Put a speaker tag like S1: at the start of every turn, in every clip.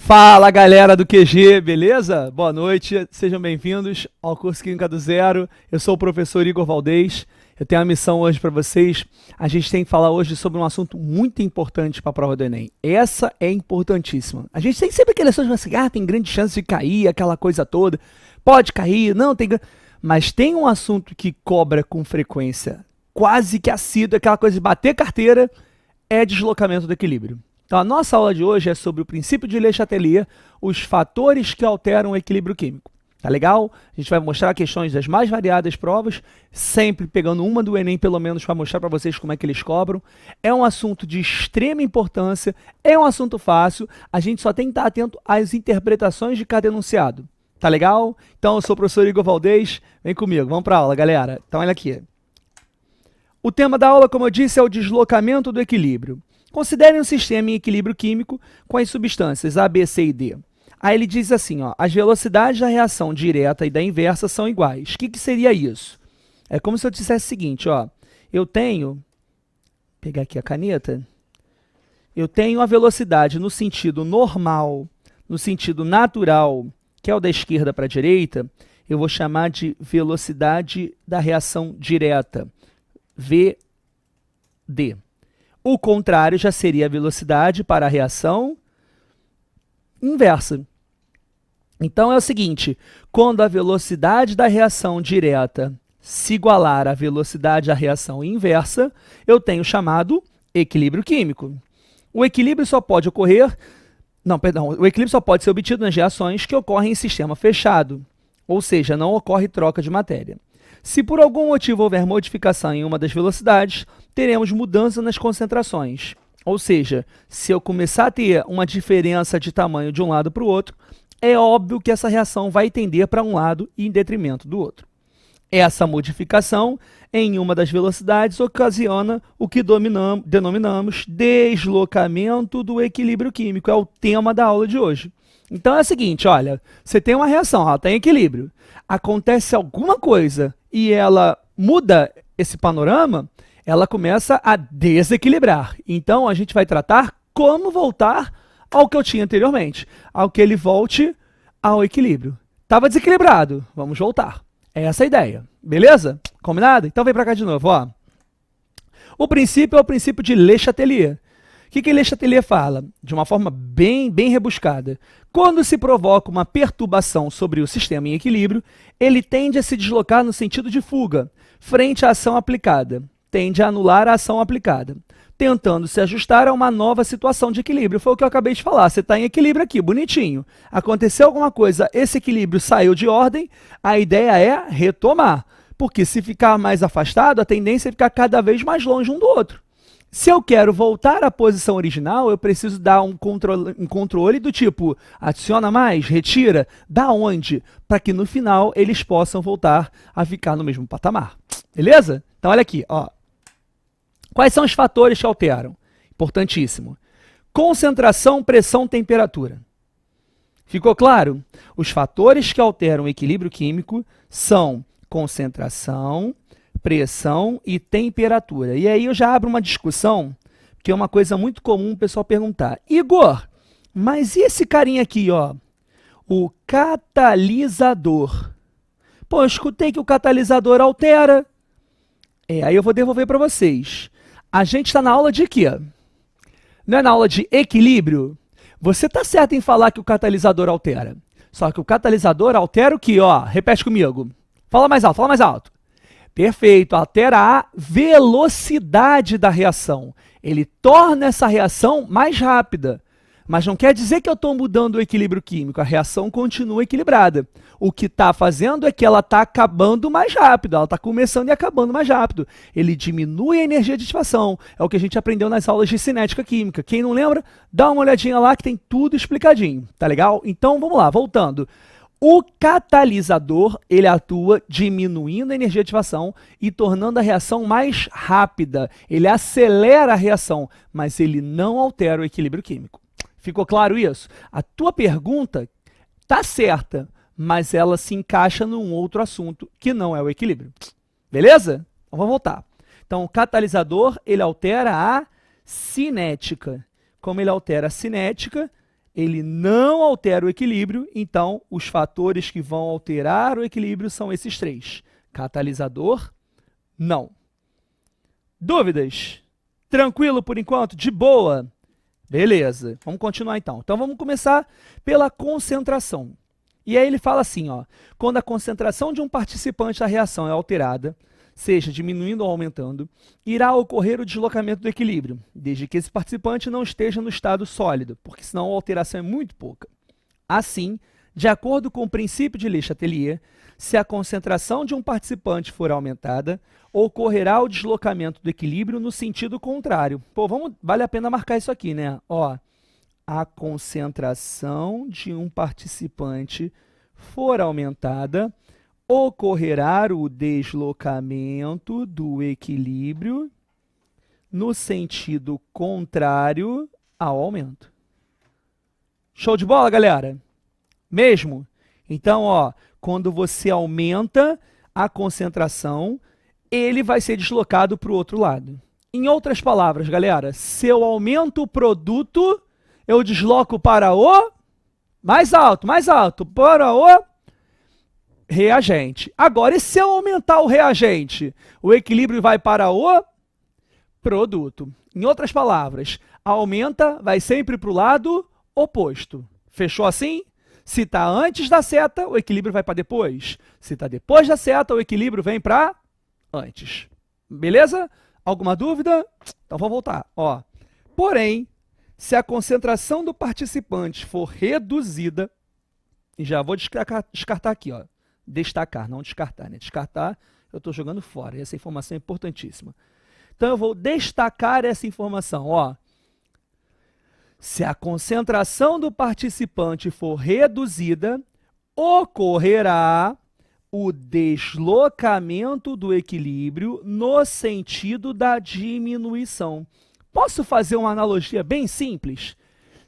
S1: Fala galera do QG, beleza? Boa noite, sejam bem-vindos ao curso Química do Zero. Eu sou o professor Igor Valdez. Eu tenho uma missão hoje para vocês. A gente tem que falar hoje sobre um assunto muito importante para a prova do Enem. Essa é importantíssima. A gente tem sempre aquele assunto assim, tem grande chance de cair, aquela coisa toda. Pode cair, não tem... Mas tem um assunto que cobra com frequência quase que assídua, aquela coisa de bater carteira, é deslocamento do equilíbrio. Então, a nossa aula de hoje é sobre o princípio de Le Chatelier, os fatores que alteram o equilíbrio químico. Tá legal? A gente vai mostrar questões das mais variadas provas, sempre pegando uma do Enem, pelo menos, para mostrar para vocês como é que eles cobram. É um assunto de extrema importância, é um assunto fácil, a gente só tem que estar atento às interpretações de cada enunciado. Tá legal? Então, eu sou o professor Igor Valdez, vem comigo, vamos para a aula, galera. Então, olha aqui. O tema da aula, como eu disse, é o deslocamento do equilíbrio. Considere um sistema em equilíbrio químico com as substâncias A, B, C e D. Aí ele diz assim, ó, as velocidades da reação direta e da inversa são iguais. O que seria isso? É como se eu dissesse o seguinte, ó, eu tenho, vou pegar aqui a caneta, eu tenho a velocidade no sentido normal, no sentido natural, que é o da esquerda para a direita, eu vou chamar de velocidade da reação direta, VD. O contrário já seria a velocidade para a reação inversa. Então, é o seguinte, quando a velocidade da reação direta se igualar à velocidade da reação inversa, eu tenho o chamado equilíbrio químico. O equilíbrio só pode ocorrer... o equilíbrio só pode ser obtido nas reações que ocorrem em sistema fechado, ou seja, não ocorre troca de matéria. Se por algum motivo houver modificação em uma das velocidades, teremos mudança nas concentrações. Ou seja, se eu começar a ter uma diferença de tamanho de um lado para o outro, é óbvio que essa reação vai tender para um lado em detrimento do outro. Essa modificação em uma das velocidades ocasiona o que denominamos deslocamento do equilíbrio químico. É o tema da aula de hoje. Então é o seguinte, olha, você tem uma reação, ela está em equilíbrio. Acontece alguma coisa e ela muda esse panorama, ela começa a desequilibrar. Então, a gente vai tratar como voltar ao que eu tinha anteriormente, ao que ele volte ao equilíbrio. Estava desequilibrado, vamos voltar. É essa a ideia, beleza? Combinado? Então, vem para cá de novo, ó. O princípio é o princípio de Le Chatelier. O que Le Chatelier fala? De uma forma bem rebuscada. Quando se provoca uma perturbação sobre o sistema em equilíbrio, ele tende a se deslocar no sentido de fuga, frente à ação aplicada. Tende a anular a ação aplicada, tentando se ajustar a uma nova situação de equilíbrio. Foi o que eu acabei de falar. Você está em equilíbrio aqui, bonitinho. Aconteceu alguma coisa, esse equilíbrio saiu de ordem, a ideia é retomar. Porque se ficar mais afastado, a tendência é ficar cada vez mais longe um do outro. Se eu quero voltar à posição original, eu preciso dar um controle do tipo, adiciona mais, retira, da onde? Para que no final eles possam voltar a ficar no mesmo patamar. Beleza? Então olha aqui, ó. Quais são os fatores que alteram? Importantíssimo. Concentração, pressão, temperatura. Ficou claro? Os fatores que alteram o equilíbrio químico são concentração, pressão e temperatura. E aí eu já abro uma discussão, que é uma coisa muito comum o pessoal perguntar. Igor, mas e esse carinha aqui, ó? O catalisador. Pô, eu escutei que o catalisador altera. Aí eu vou devolver para vocês. A gente está na aula de quê? Não é na aula de equilíbrio? Você está certo em falar que o catalisador altera. Só que o catalisador altera o quê? Ó, repete comigo. Fala mais alto, fala mais alto. Perfeito, altera a velocidade da reação. Ele torna essa reação mais rápida. Mas não quer dizer que eu estou mudando o equilíbrio químico, a reação continua equilibrada. O que está fazendo é que ela está acabando mais rápido, ela está começando e acabando mais rápido. Ele diminui a energia de ativação, é o que a gente aprendeu nas aulas de cinética química. Quem não lembra, dá uma olhadinha lá que tem tudo explicadinho, tá legal? Então vamos lá, voltando. O catalisador, ele atua diminuindo a energia de ativação e tornando a reação mais rápida. Ele acelera a reação, mas ele não altera o equilíbrio químico. Ficou claro isso? A tua pergunta está certa, mas ela se encaixa num outro assunto que não é o equilíbrio. Beleza? Então, vamos voltar. Então, o catalisador, ele altera a cinética. Como ele altera a cinética, ele não altera o equilíbrio, então os fatores que vão alterar o equilíbrio são esses três. Catalisador, não. Dúvidas? Tranquilo por enquanto? De boa? Beleza, vamos continuar então. Então vamos começar pela concentração. E aí ele fala assim, ó, quando a concentração de um participante da reação é alterada, seja diminuindo ou aumentando, irá ocorrer o deslocamento do equilíbrio, desde que esse participante não esteja no estado sólido, porque senão a alteração é muito pouca. Assim, de acordo com o princípio de Le Chatelier, se a concentração de um participante for aumentada, ocorrerá o deslocamento do equilíbrio no sentido contrário. Pô, vale a pena marcar isso aqui, né? Ó, a concentração de um participante for aumentada, ocorrerá o deslocamento do equilíbrio no sentido contrário ao aumento. Show de bola, galera? Mesmo? Então, ó, quando você aumenta a concentração, ele vai ser deslocado para o outro lado. Em outras palavras, galera, se eu aumento o produto, eu desloco para o mais alto, para o reagente. Agora, e se eu aumentar o reagente? O equilíbrio vai para o produto. Em outras palavras, aumenta, vai sempre para o lado oposto. Fechou assim? Se está antes da seta, o equilíbrio vai para depois. Se está depois da seta, o equilíbrio vem para antes. Beleza? Alguma dúvida? Então vamos voltar. Ó. Porém, se a concentração do participante for reduzida, e já vou descartar aqui, ó. Destacar, não descartar, né? Descartar, eu estou jogando fora. Essa informação é importantíssima. Então, eu vou destacar essa informação. Ó. Se a concentração do participante for reduzida, ocorrerá o deslocamento do equilíbrio no sentido da diminuição. Posso fazer uma analogia bem simples?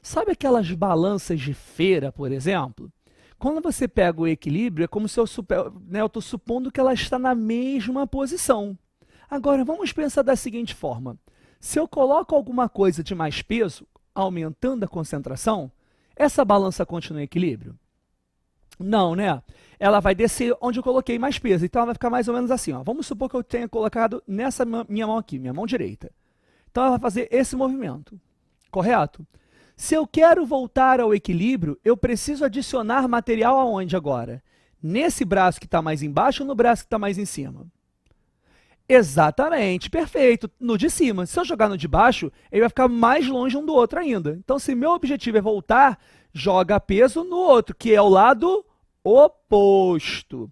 S1: Sabe aquelas balanças de feira, por exemplo? Quando você pega o equilíbrio, é como se eu estou supondo que ela está na mesma posição. Agora, vamos pensar da seguinte forma. Se eu coloco alguma coisa de mais peso, aumentando a concentração, essa balança continua em equilíbrio? Não, né? Ela vai descer onde eu coloquei mais peso. Então, ela vai ficar mais ou menos assim. Ó. Vamos supor que eu tenha colocado nessa minha mão aqui, minha mão direita. Então, ela vai fazer esse movimento. Correto? Se eu quero voltar ao equilíbrio, eu preciso adicionar material aonde agora? Nesse braço que está mais embaixo ou no braço que está mais em cima? Exatamente, perfeito, no de cima. Se eu jogar no de baixo, ele vai ficar mais longe um do outro ainda. Então, se meu objetivo é voltar, joga peso no outro, que é o lado oposto.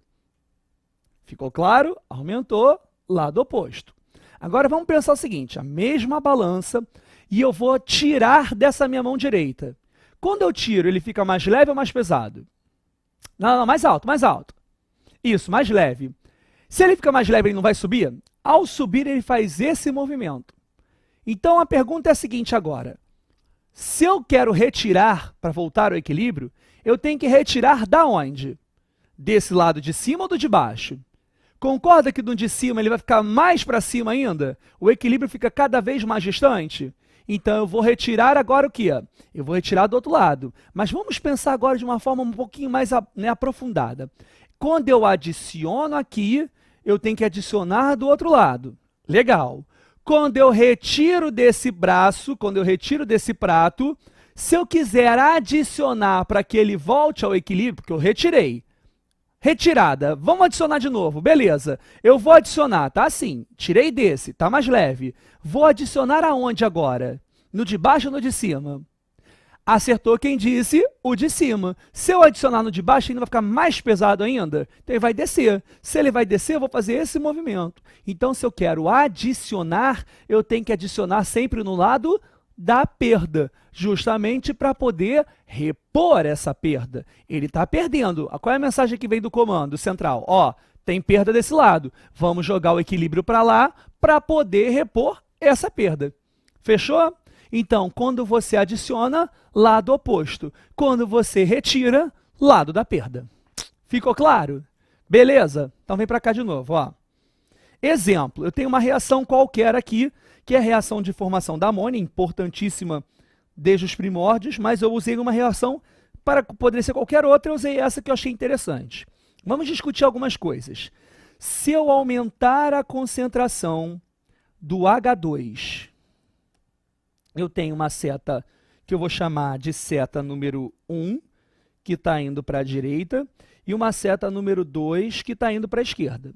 S1: Ficou claro? Aumentou, lado oposto. Agora, vamos pensar o seguinte, a mesma balança, e eu vou tirar dessa minha mão direita. Quando eu tiro, ele fica mais leve ou mais pesado? Não, mais alto, mais alto. Isso, mais leve. Se ele fica mais leve, ele não vai subir? Ao subir, ele faz esse movimento. Então, a pergunta é a seguinte agora. Se eu quero retirar para voltar ao equilíbrio, eu tenho que retirar da onde? Desse lado de cima ou do de baixo? Concorda que do de cima ele vai ficar mais para cima ainda? O equilíbrio fica cada vez mais distante? Então, eu vou retirar agora o quê? Eu vou retirar do outro lado. Mas vamos pensar agora de uma forma um pouquinho mais aprofundada. Quando eu adiciono aqui, eu tenho que adicionar do outro lado. Legal. Quando eu retiro desse braço, quando eu retiro desse prato, se eu quiser adicionar para que ele volte ao equilíbrio, porque eu retirei. Retirada. Vamos adicionar de novo. Beleza. Eu vou adicionar, tá assim. Tirei desse, tá mais leve. Vou adicionar aonde agora? No de baixo ou no de cima? Acertou quem disse o de cima. Se eu adicionar no de baixo, ainda vai ficar mais pesado ainda. Então, ele vai descer. Se ele vai descer, eu vou fazer esse movimento. Então, se eu quero adicionar, eu tenho que adicionar sempre no lado da perda, justamente para poder repor essa perda. Ele está perdendo. Qual é a mensagem que vem do comando central? Ó, tem perda desse lado. Vamos jogar o equilíbrio para lá para poder repor essa perda. Fechou? Então, quando você adiciona, lado oposto. Quando você retira, lado da perda. Ficou claro? Beleza? Então, vem para cá de novo. Ó. Exemplo, eu tenho uma reação qualquer aqui, que é a reação de formação da amônia, importantíssima desde os primórdios, mas eu usei uma reação para poder ser qualquer outra, eu usei essa que eu achei interessante. Vamos discutir algumas coisas. Se eu aumentar a concentração do H2, eu tenho uma seta que eu vou chamar de seta número 1, que está indo para a direita, e uma seta número 2, que está indo para a esquerda.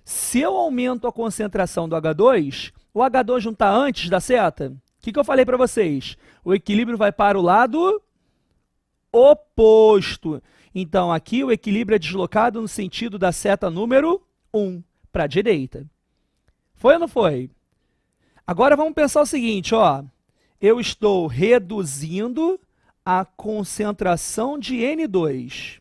S1: Se eu aumento a concentração do H2, o H2 não está antes da seta? O que eu falei para vocês? O equilíbrio vai para o lado oposto. Então, aqui o equilíbrio é deslocado no sentido da seta número 1, para a direita. Foi ou não foi? Agora vamos pensar o seguinte, ó. Eu estou reduzindo a concentração de N2.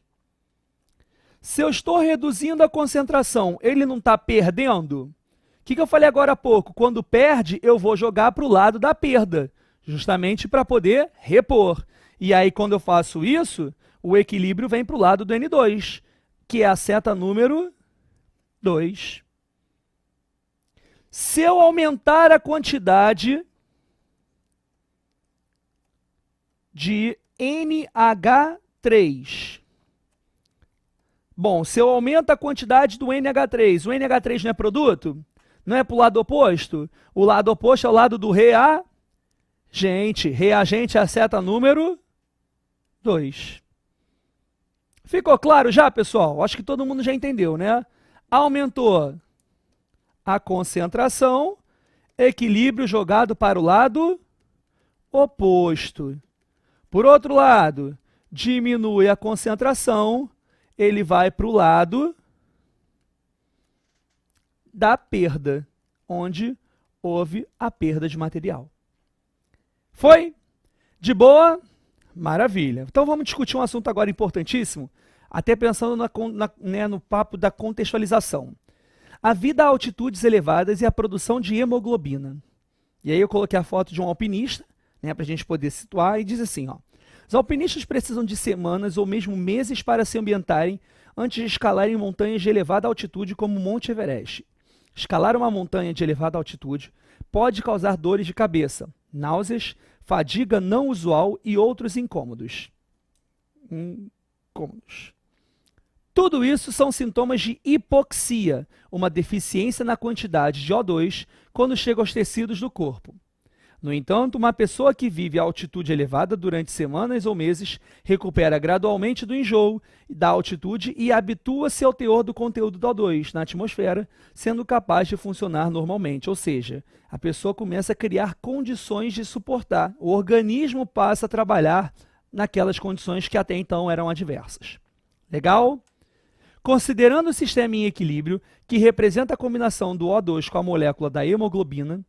S1: Se eu estou reduzindo a concentração, ele não está perdendo? O que eu falei agora há pouco? Quando perde, eu vou jogar para o lado da perda, justamente para poder repor. E aí, quando eu faço isso, o equilíbrio vem para o lado do N2, que é a seta número 2. Se eu aumentar a quantidade de NH3, bom, se eu aumento a quantidade do NH3, o NH3 não é produto? Não é para o lado oposto? O lado oposto é o lado do reagente. Reagente é a seta número 2. Ficou claro já, pessoal? Acho que todo mundo já entendeu, né? Aumentou a concentração, equilíbrio jogado para o lado oposto. Por outro lado, diminui a concentração, ele vai para o lado da perda, onde houve a perda de material. Foi? De boa? Maravilha. Então vamos discutir um assunto agora importantíssimo, até pensando no papo da contextualização. A vida a altitudes elevadas e a produção de hemoglobina. E aí eu coloquei a foto de um alpinista, né, para a gente poder situar, e diz assim, ó. Os alpinistas precisam de semanas ou mesmo meses para se ambientarem antes de escalarem montanhas de elevada altitude como o Monte Everest. Escalar uma montanha de elevada altitude pode causar dores de cabeça, náuseas, fadiga não usual e outros incômodos. Tudo isso são sintomas de hipoxia, uma deficiência na quantidade de O2 quando chega aos tecidos do corpo. No entanto, uma pessoa que vive a altitude elevada durante semanas ou meses recupera gradualmente do enjoo da altitude e habitua-se ao teor do conteúdo do O2 na atmosfera, sendo capaz de funcionar normalmente. Ou seja, a pessoa começa a criar condições de suportar. O organismo passa a trabalhar naquelas condições que até então eram adversas. Legal? Considerando o sistema em equilíbrio, que representa a combinação do O2 com a molécula da hemoglobina,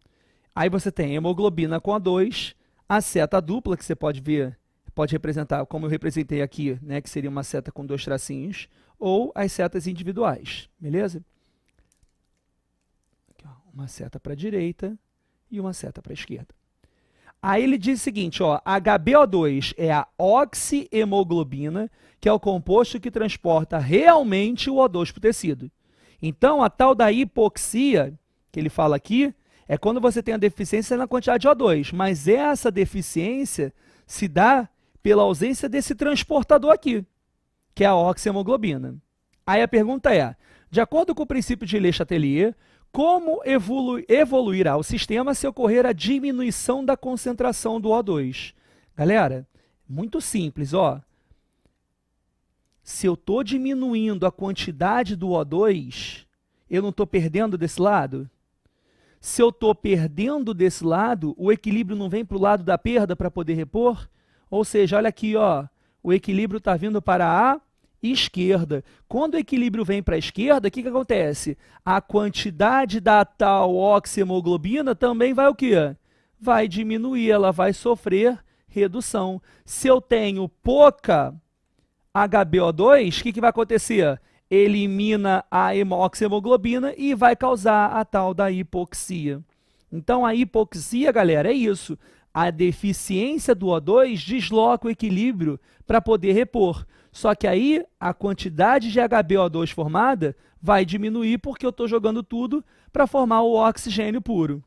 S1: aí você tem hemoglobina com O2, a seta dupla, que você pode ver, pode representar, como eu representei aqui, né, que seria uma seta com 2 tracinhos, ou as setas individuais, beleza? Aqui, ó, uma seta para a direita e uma seta para a esquerda. Aí ele diz o seguinte, ó, HbO2 é a oxihemoglobina, que é o composto que transporta realmente o O2 para o tecido. Então, a tal da hipoxia, que ele fala aqui, é quando você tem a deficiência na quantidade de O2, mas essa deficiência se dá pela ausência desse transportador aqui, que é a oxihemoglobina. Aí a pergunta é, de acordo com o princípio de Le Chatelier, como evoluirá o sistema se ocorrer a diminuição da concentração do O2? Galera, muito simples, ó. Se eu estou diminuindo a quantidade do O2, eu não estou perdendo desse lado? Se eu estou perdendo desse lado, o equilíbrio não vem para o lado da perda para poder repor? Ou seja, olha aqui, ó, o equilíbrio está vindo para a esquerda. Quando o equilíbrio vem para a esquerda, o que acontece? A quantidade da tal oxihemoglobina também vai o quê? Vai diminuir, ela vai sofrer redução. Se eu tenho pouca HbO2, o que vai acontecer? Elimina a oxihemoglobina e vai causar a tal da hipoxia. Então, a hipoxia, galera, é isso. A deficiência do O2 desloca o equilíbrio para poder repor. Só que aí, a quantidade de HbO2 formada vai diminuir porque eu estou jogando tudo para formar o oxigênio puro.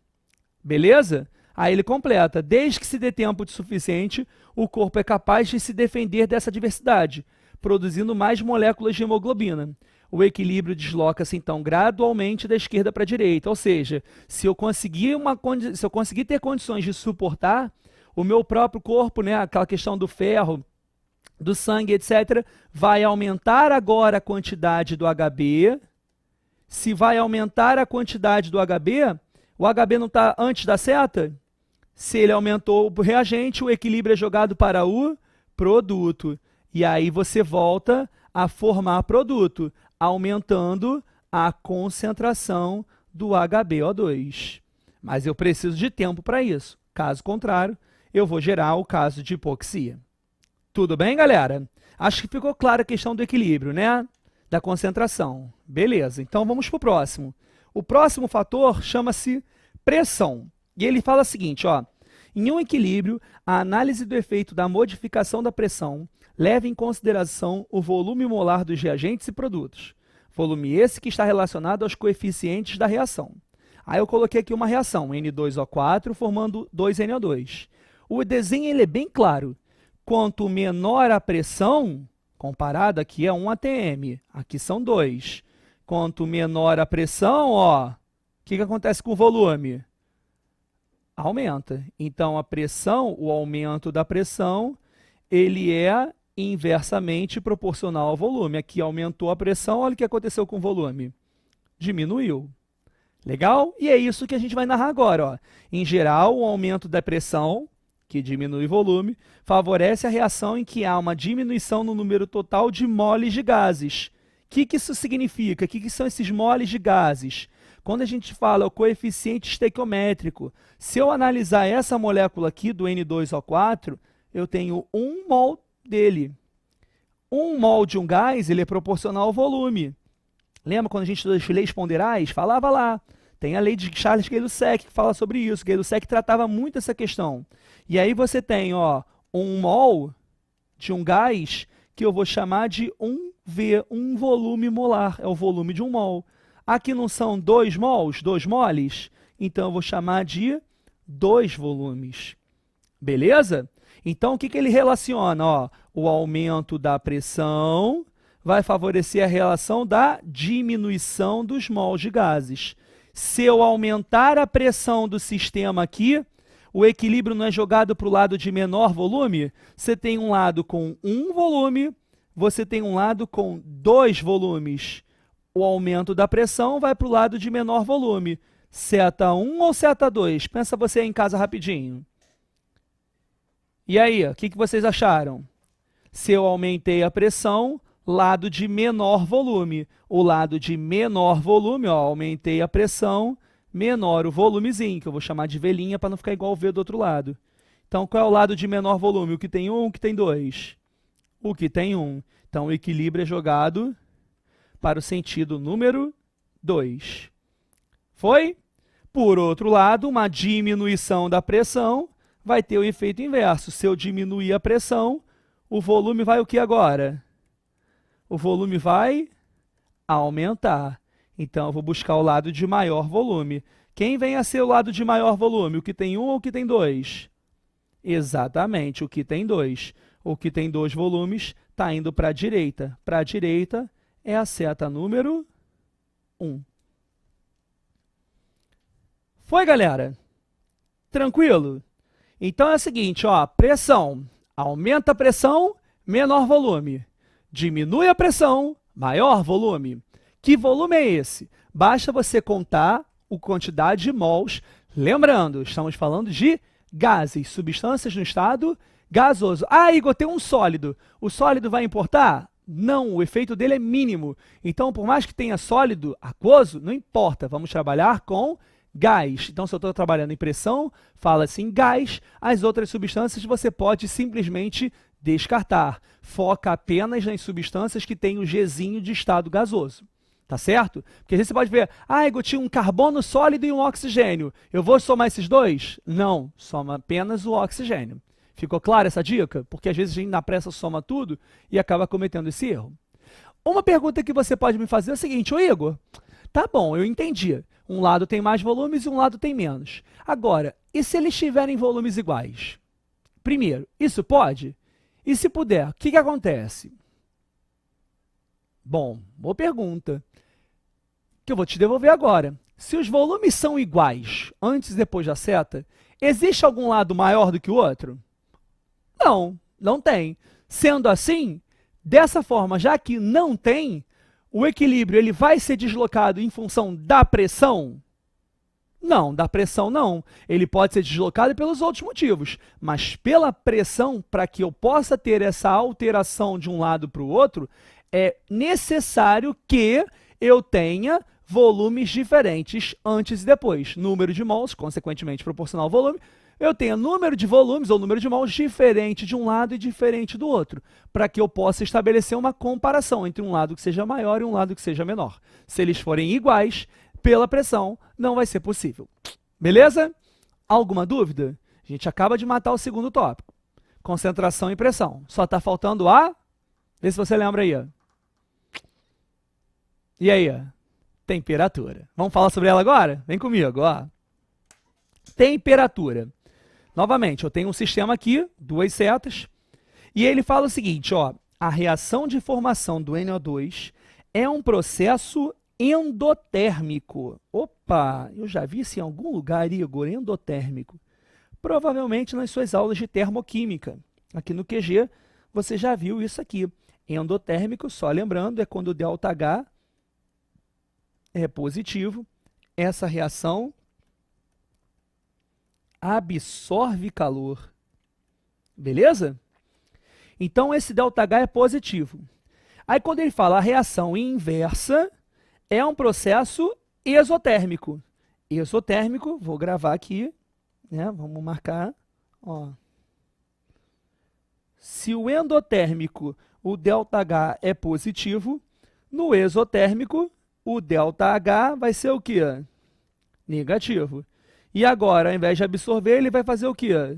S1: Beleza? Aí ele completa: desde que se dê tempo de suficiente, o corpo é capaz de se defender dessa diversidade, produzindo mais moléculas de hemoglobina. O equilíbrio desloca-se, então, gradualmente da esquerda para a direita. Ou seja, se eu conseguir ter condições de suportar, o meu próprio corpo, né, aquela questão do ferro, do sangue, etc., vai aumentar agora a quantidade do HB. Se vai aumentar a quantidade do HB, o HB não está antes da seta? Se ele aumentou o reagente, o equilíbrio é jogado para o produto. E aí você volta a formar produto, aumentando a concentração do HbO2. Mas eu preciso de tempo para isso. Caso contrário, eu vou gerar o caso de hipoxia. Tudo bem, galera? Acho que ficou clara a questão do equilíbrio, né? Da concentração. Beleza, então vamos para o próximo. O próximo fator chama-se pressão. E ele fala o seguinte, ó: em um equilíbrio, a análise do efeito da modificação da pressão leva em consideração o volume molar dos reagentes e produtos. Volume esse que está relacionado aos coeficientes da reação. Aí eu coloquei aqui uma reação, N2O4 formando 2NO2. O desenho ele é bem claro. Quanto menor a pressão, comparado aqui é 1 atm, aqui são 2. Quanto menor a pressão, ó, o que acontece com o volume? Aumenta. Então, a pressão, o aumento da pressão, ele é inversamente proporcional ao volume. Aqui aumentou a pressão, olha o que aconteceu com o volume. Diminuiu. Legal? E é isso que a gente vai narrar agora. Ó. Em geral, o aumento da pressão, que diminui o volume, favorece a reação em que há uma diminuição no número total de moles de gases. O que isso significa? O que são esses moles de gases? Quando a gente fala o coeficiente estequiométrico, se eu analisar essa molécula aqui do N2O4, eu tenho 1 mol dele. 1 mol de um gás ele é proporcional ao volume. Lembra quando a gente estuda as leis ponderais? Falava lá. Tem a lei de Charles Gay-Lussac que fala sobre isso. Gay-Lussac tratava muito essa questão. E aí você tem, ó, 1 mol de um gás que eu vou chamar de 1V, um volume molar. É o volume de 1 mol. Aqui não são 2 mols, 2 moles? Então eu vou chamar de 2 volumes. Beleza? Então o que ele relaciona? Ó, o aumento da pressão vai favorecer a relação da diminuição dos mols de gases. Se eu aumentar a pressão do sistema aqui, o equilíbrio não é jogado para o lado de menor volume? Você tem um lado com 1 volume, você tem um lado com 2 volumes. O aumento da pressão vai para o lado de menor volume. Θ1 ou θ2? Pensa você em casa rapidinho. E aí, o que vocês acharam? Se eu aumentei a pressão, lado de menor volume. O lado de menor volume, ó, aumentei a pressão, menor o volumezinho, que eu vou chamar de velhinha para não ficar igual o V do outro lado. Então, qual é o lado de menor volume? O que tem 1 ou o que tem 2? O que tem 1. Então, o equilíbrio é jogado para o sentido número 2. Foi? Por outro lado, uma diminuição da pressão vai ter o efeito inverso. Se eu diminuir a pressão, o volume vai o que agora? O volume vai aumentar. Então, eu vou buscar o lado de maior volume. Quem vem a ser o lado de maior volume? O que tem 1 ou o que tem 2? Exatamente, o que tem 2. O que tem 2 volumes está indo para a direita. Para a direita é a seta número 1. Foi, galera? Tranquilo? Então é o seguinte, ó, pressão. Aumenta a pressão, menor volume. Diminui a pressão, maior volume. Que volume é esse? Basta você contar a quantidade de mols. Lembrando, estamos falando de gases, substâncias no estado gasoso. Ah, Igor, tem um sólido. O sólido vai importar? Não, o efeito dele é mínimo. Então, por mais que tenha sólido aquoso, não importa. Vamos trabalhar com gás. Então, se eu estou trabalhando em pressão, fala-se em gás. As outras substâncias você pode simplesmente descartar. Foca apenas nas substâncias que têm o Gzinho de estado gasoso. Tá certo? Porque às vezes você pode ver, ah, Igor, tinha um carbono sólido e um oxigênio. Eu vou somar esses dois? Não, soma apenas o oxigênio. Ficou clara essa dica? Porque às vezes a gente na pressa soma tudo e acaba cometendo esse erro. Uma pergunta que você pode me fazer é o seguinte, ô Igor, Tá bom, eu entendi. Um lado tem mais volumes e um lado tem menos. Agora, e se eles tiverem volumes iguais? Primeiro, isso pode? E se puder, o que acontece? Bom, boa pergunta, que eu vou te devolver agora. Se os volumes são iguais, antes e depois da seta, existe algum lado maior do que o outro? Não, não tem. Sendo assim, dessa forma, já que não tem, o equilíbrio ele vai ser deslocado em função da pressão? Não, da pressão não. Ele pode ser deslocado pelos outros motivos, mas pela pressão, para que eu possa ter essa alteração de um lado para o outro, é necessário que eu tenha volumes diferentes antes e depois. Número de mols, consequentemente proporcional ao volume, eu tenho número de volumes ou número de mols diferente de um lado e diferente do outro, para que eu possa estabelecer uma comparação entre um lado que seja maior e um lado que seja menor. Se eles forem iguais, pela pressão, não vai ser possível. Beleza? Alguma dúvida? A gente acaba de matar o segundo tópico. Concentração e pressão. Só está faltando a... Vê se você lembra aí. E aí? Temperatura. Vamos falar sobre ela agora? Vem comigo. Ó. Temperatura. Novamente, eu tenho um sistema aqui, duas setas, e ele fala o seguinte, ó, a reação de formação do NO2 é um processo endotérmico. Opa, eu já vi isso em algum lugar, Igor, endotérmico. Provavelmente nas suas aulas de termoquímica. Aqui no QG, você já viu isso aqui. Endotérmico, só lembrando, é quando o ΔH é positivo, essa reação absorve calor. Beleza? Então, esse ΔH é positivo. Aí, quando ele fala a reação inversa, é um processo exotérmico. Exotérmico, vou gravar aqui, né? Vamos marcar. Ó. Se o endotérmico, o ΔH é positivo, no exotérmico, o ΔH vai ser o quê? Negativo. E agora, ao invés de absorver, ele vai fazer o quê?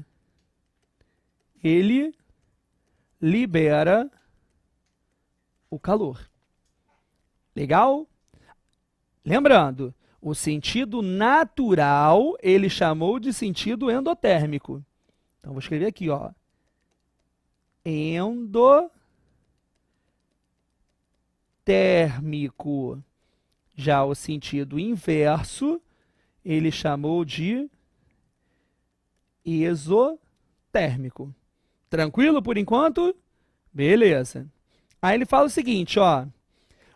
S1: Ele libera o calor. Legal? Lembrando, o sentido natural, ele chamou de sentido endotérmico. Então, vou escrever aqui, ó. Endotérmico. Já o sentido inverso, ele chamou de exotérmico. Tranquilo por enquanto? Beleza. Aí ele fala o seguinte, ó.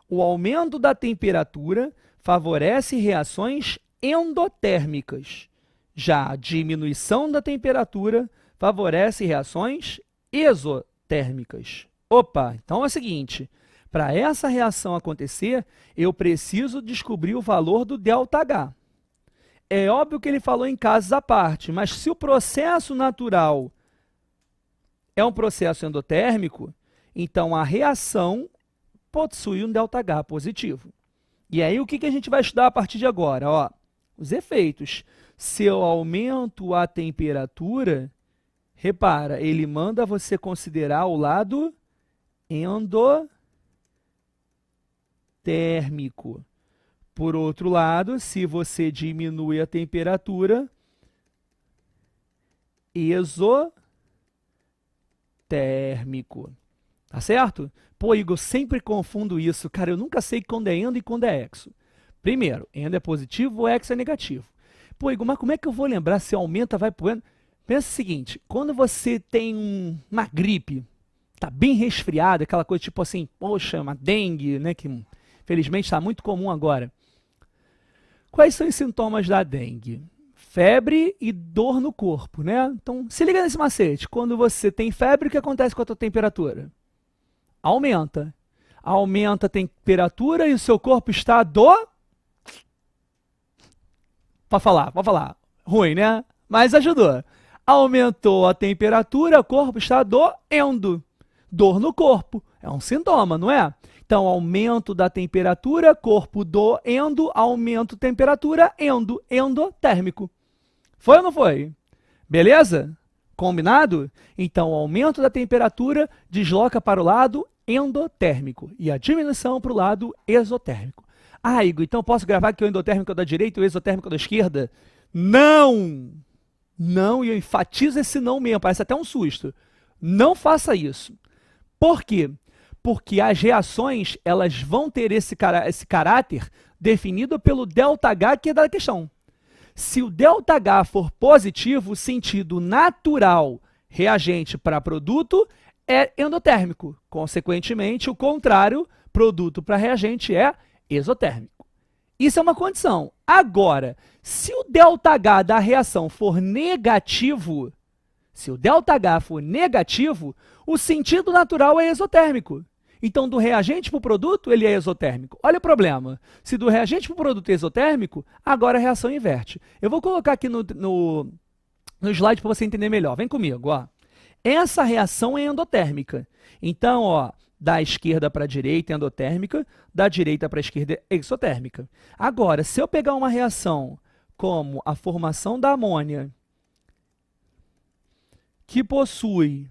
S1: O aumento da temperatura favorece reações endotérmicas. Já a diminuição da temperatura favorece reações exotérmicas. Opa, então é o seguinte, para essa reação acontecer, eu preciso descobrir o valor do ΔH. É óbvio que ele falou em casos à parte, mas se o processo natural é um processo endotérmico, então a reação possui um ΔH positivo. E aí o que a gente vai estudar a partir de agora? Ó, os efeitos. Se eu aumento a temperatura, repara, ele manda você considerar o lado endotérmico. Por outro lado, se você diminui a temperatura, exotérmico. Tá certo? Pô, Igor, eu sempre confundo isso. Cara, eu nunca sei quando é endo e quando é exo. Primeiro, endo é positivo ou exo é negativo. Pô, Igor, mas como é que eu vou lembrar se aumenta, vai pro endo? Pensa o seguinte, quando você tem uma gripe, tá bem resfriado, aquela coisa tipo assim, poxa, uma dengue, né, que felizmente está muito comum agora. Quais são os sintomas da dengue? Febre e dor no corpo, né? Então, se liga nesse macete. Quando você tem febre, o que acontece com a tua temperatura? Aumenta. Aumenta a temperatura e o seu corpo está Pode falar. Ruim, né? Mas ajudou. Aumentou a temperatura, o corpo está doendo. Dor no corpo. É um sintoma, não é? Então, aumento da temperatura, corpo doendo, aumento temperatura, endotérmico. Foi ou não foi? Beleza? Combinado? Então, o aumento da temperatura desloca para o lado endotérmico e a diminuição para o lado exotérmico. Ah, Igor, então posso gravar que o endotérmico é da direita e o exotérmico é da esquerda? Não! Não, e eu enfatizo esse não mesmo, parece até um susto. Não faça isso. Por quê? Porque as reações elas vão ter esse caráter definido pelo ΔH, que é da questão. Se o ΔH for positivo, o sentido natural reagente para produto é endotérmico. Consequentemente, o contrário, produto para reagente, é exotérmico. Isso é uma condição. Agora, se o ΔH da reação for negativo, se o ΔH for negativo, o sentido natural é exotérmico. Então, do reagente para o produto, ele é exotérmico. Olha o problema. Se do reagente para o produto é exotérmico, agora a reação inverte. Eu vou colocar aqui no slide para você entender melhor. Vem comigo, ó. Essa reação é endotérmica. Então, ó, da esquerda para a direita é endotérmica, da direita para a esquerda é exotérmica. Agora, se eu pegar uma reação como a formação da amônia, que possui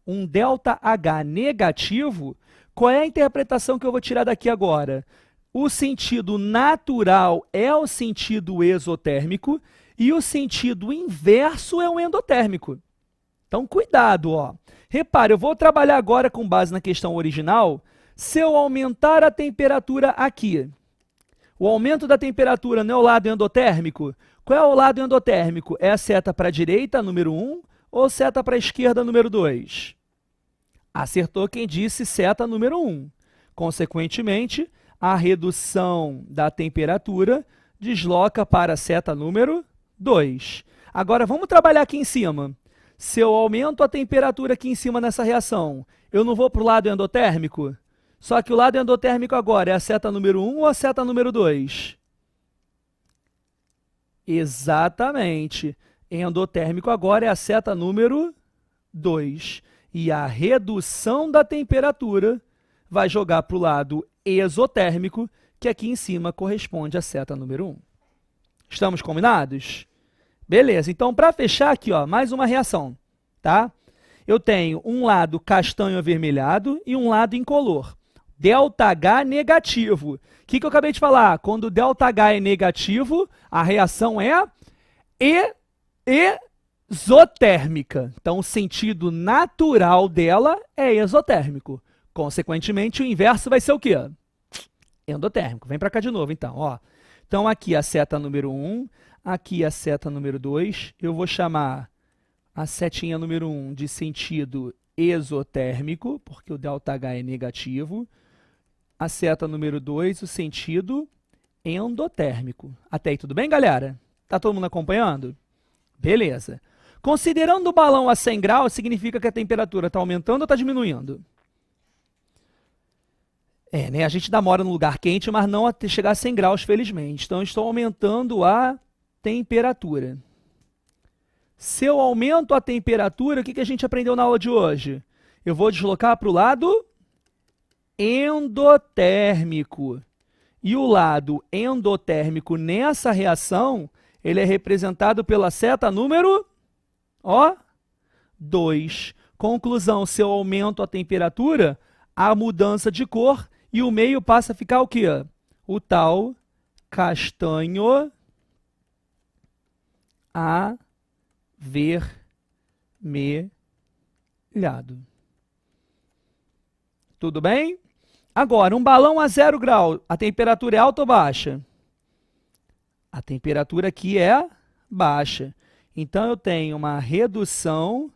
S1: um ΔH negativo, qual é a interpretação que eu vou tirar daqui agora? O sentido natural é o sentido exotérmico e o sentido inverso é o endotérmico. Então, cuidado, ó. Repare, eu vou trabalhar agora com base na questão original. Se eu aumentar a temperatura aqui, o aumento da temperatura não é o lado endotérmico? Qual é o lado endotérmico? É a seta para a direita, número 1, ou seta para a esquerda, número 2? Acertou quem disse seta número 1. Consequentemente, a redução da temperatura desloca para a seta número 2. Agora, vamos trabalhar aqui em cima. Se eu aumento a temperatura aqui em cima nessa reação, eu não vou para o lado endotérmico? Só que o lado endotérmico agora é a seta número 1 ou a seta número 2? Exatamente. Endotérmico agora é a seta número 2. E a redução da temperatura vai jogar para o lado exotérmico, que aqui em cima corresponde à seta número 1. Estamos combinados? Beleza, então para fechar aqui, ó, mais uma reação, tá? Eu tenho um lado castanho avermelhado e um lado incolor. ΔH negativo. O que eu acabei de falar? Quando o ΔH é negativo, a reação é exotérmica. Então, o sentido natural dela é exotérmico. Consequentemente, o inverso vai ser o quê? Endotérmico. Vem para cá de novo, então. Ó. Então, aqui a seta número 1, aqui a seta número 2. Eu vou chamar a setinha número 1 de sentido exotérmico, porque o ΔH é negativo. A seta número 2, o sentido endotérmico. Até aí, tudo bem, galera? Tá todo mundo acompanhando? Beleza. Considerando o balão a 100 graus, significa que a temperatura está aumentando ou está diminuindo? Né? A gente namora no lugar quente, mas não até chegar a 100 graus, felizmente. Então, eu estou aumentando a temperatura. Se eu aumento a temperatura, o que a gente aprendeu na aula de hoje? Eu vou deslocar para o lado endotérmico. E o lado endotérmico nessa reação, ele é representado pela seta número 2. Conclusão, se eu aumento a temperatura, há mudança de cor e o meio passa a ficar o quê? O tal castanho avermelhado. Tudo bem? Agora, um balão a 0 grau, a temperatura é alta ou baixa? A temperatura aqui é baixa. Então, eu tenho uma redução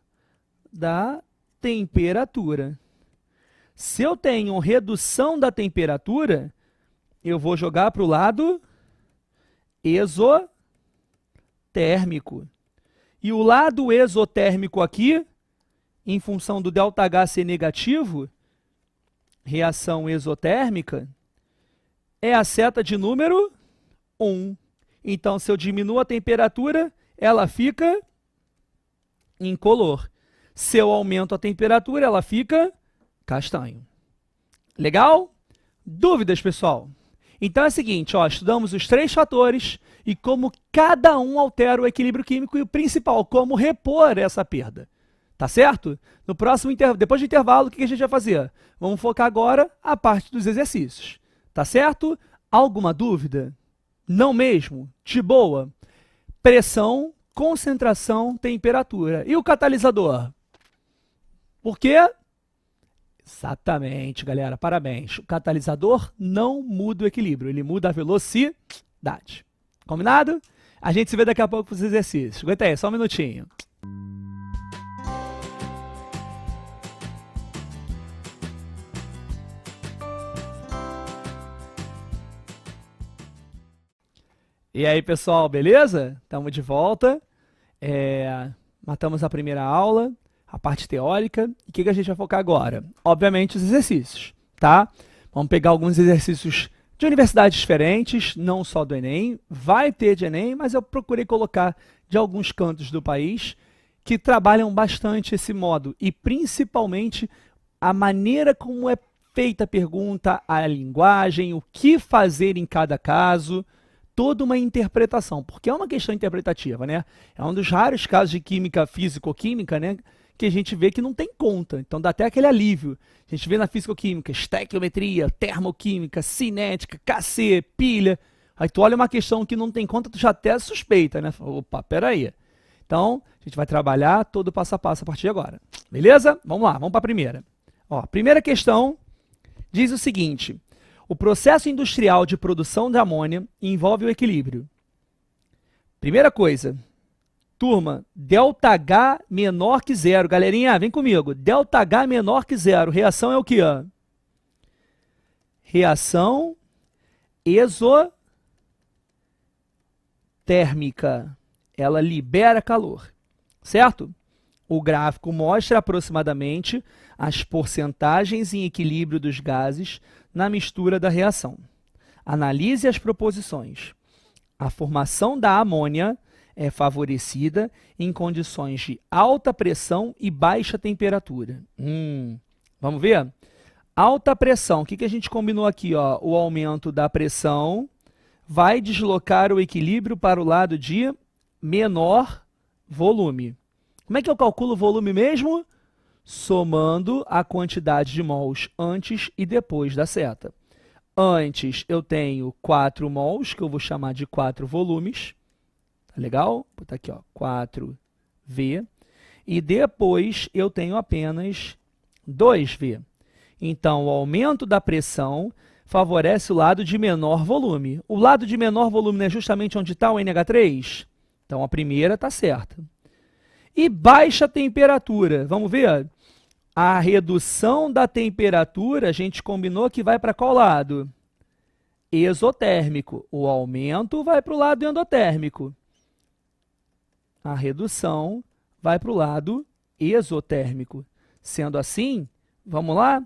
S1: da temperatura. Se eu tenho redução da temperatura, eu vou jogar para o lado exotérmico. E o lado exotérmico aqui, em função do ΔH ser negativo, reação exotérmica, é a seta de número 1. Então, se eu diminuo a temperatura, ela fica incolor. Se eu aumento a temperatura, ela fica castanho. Legal? Dúvidas, pessoal? Então é o seguinte, ó, estudamos os 3 fatores e como cada um altera o equilíbrio químico e o principal, como repor essa perda. Tá certo? No próximo depois do intervalo, o que a gente vai fazer? Vamos focar agora a parte dos exercícios. Tá certo? Alguma dúvida? Não mesmo? De boa? Pressão, concentração, temperatura. E o catalisador? Por quê? Exatamente, galera, parabéns. O catalisador não muda o equilíbrio, ele muda a velocidade. Combinado? A gente se vê daqui a pouco para os exercícios. Aguenta aí, só um minutinho. E aí, pessoal, beleza? Estamos de volta. Matamos a primeira aula, a parte teórica. E o que a gente vai focar agora? Obviamente, os exercícios, tá? Vamos pegar alguns exercícios de universidades diferentes, não só do Enem. Vai ter de Enem, mas eu procurei colocar de alguns cantos do país que trabalham bastante esse modo. E, principalmente, a maneira como é feita a pergunta, a linguagem, o que fazer em cada caso, toda uma interpretação, porque é uma questão interpretativa, né? É um dos raros casos de química físico-química, né, que a gente vê que não tem conta, então dá até aquele alívio. A gente vê na físico-química, estequiometria, termoquímica, cinética, KC, pilha, aí tu olha uma questão que não tem conta, tu já até suspeita, né? Opa, peraí. Então, a gente vai trabalhar todo passo a passo a partir de agora, beleza? Vamos lá, vamos para a primeira. Ó, a primeira questão diz o seguinte: o processo industrial de produção de amônia envolve o equilíbrio. Primeira coisa, turma, ΔH menor que zero. Galerinha, vem comigo. ΔH menor que zero. Reação é o quê? Reação exotérmica. Ela libera calor, certo? O gráfico mostra aproximadamente as porcentagens em equilíbrio dos gases na mistura da reação. Analise as proposições. A formação da amônia é favorecida em condições de alta pressão e baixa temperatura. Vamos ver? Alta pressão. O que a gente combinou aqui? Ó? O aumento da pressão vai deslocar o equilíbrio para o lado de menor volume. Como é que eu calculo o volume mesmo? Somando a quantidade de mols antes e depois da seta. Antes eu tenho 4 mols, que eu vou chamar de 4 volumes. Tá legal? Vou botar aqui, ó, 4V. E depois eu tenho apenas 2V. Então, o aumento da pressão favorece o lado de menor volume. O lado de menor volume é justamente onde está o NH3? Então, a primeira está certa. E baixa temperatura, vamos ver? A redução da temperatura, a gente combinou que vai para qual lado? Exotérmico. O aumento vai para o lado endotérmico. A redução vai para o lado exotérmico. Sendo assim, vamos lá?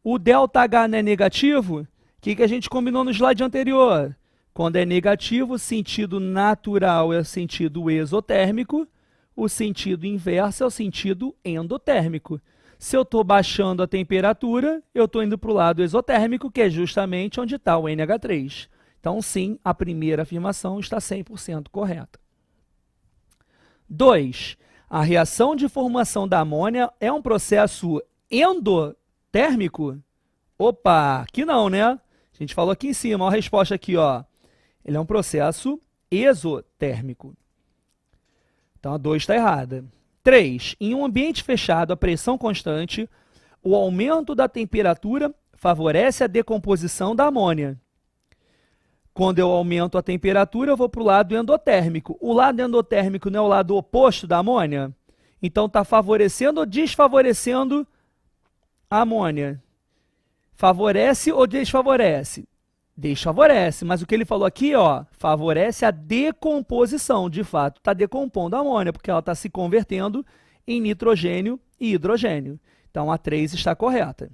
S1: O ΔH não é negativo? O que a gente combinou no slide anterior? Quando é negativo, o sentido natural é o sentido exotérmico, o sentido inverso é o sentido endotérmico. Se eu estou baixando a temperatura, eu estou indo para o lado exotérmico, que é justamente onde está o NH3. Então, sim, a primeira afirmação está 100% correta. 2. A reação de formação da amônia é um processo endotérmico? Opa, aqui não, né? A gente falou aqui em cima, olha a resposta aqui, ó. Ele é um processo exotérmico. Então, a 2 está errada. 3. Em um ambiente fechado a pressão constante, o aumento da temperatura favorece a decomposição da amônia. Quando eu aumento a temperatura, eu vou para o lado endotérmico. O lado endotérmico não é o lado oposto da amônia? Então, está favorecendo ou desfavorecendo a amônia? Favorece ou desfavorece? Desfavorece, mas o que ele falou aqui, ó, favorece a decomposição. De fato, está decompondo a amônia, porque ela está se convertendo em nitrogênio e hidrogênio. Então, a 3 está correta.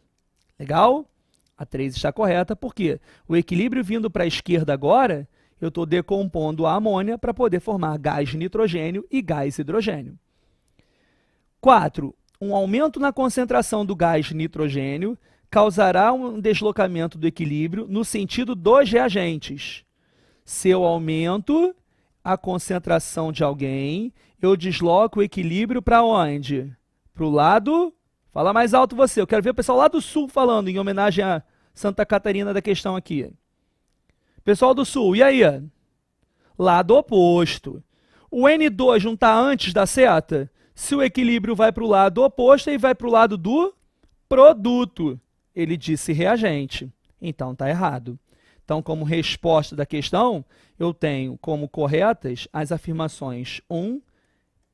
S1: Legal? A 3 está correta, porque o equilíbrio vindo para a esquerda agora, eu estou decompondo a amônia para poder formar gás nitrogênio e gás hidrogênio. 4. Um aumento na concentração do gás nitrogênio causará um deslocamento do equilíbrio no sentido dos reagentes. Se eu aumento a concentração de alguém, eu desloco o equilíbrio para onde? Para o lado... Fala mais alto você. Eu quero ver o pessoal lá do sul falando, em homenagem a Santa Catarina da questão aqui? Pessoal do Sul, e aí? Lado oposto. O N2 não está antes da seta? Se o equilíbrio vai para o lado oposto, ele vai para o lado do produto. Ele disse reagente. Então, está errado. Então, como resposta da questão, eu tenho como corretas as afirmações 1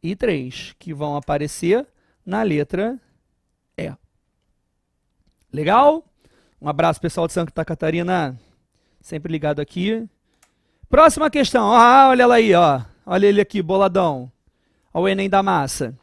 S1: e 3, que vão aparecer na letra E. Legal? Um abraço, pessoal de Santa Catarina. Sempre ligado aqui. Próxima questão. Olha ela aí, ó. Olha ele aqui, boladão. Olha o Enem da massa.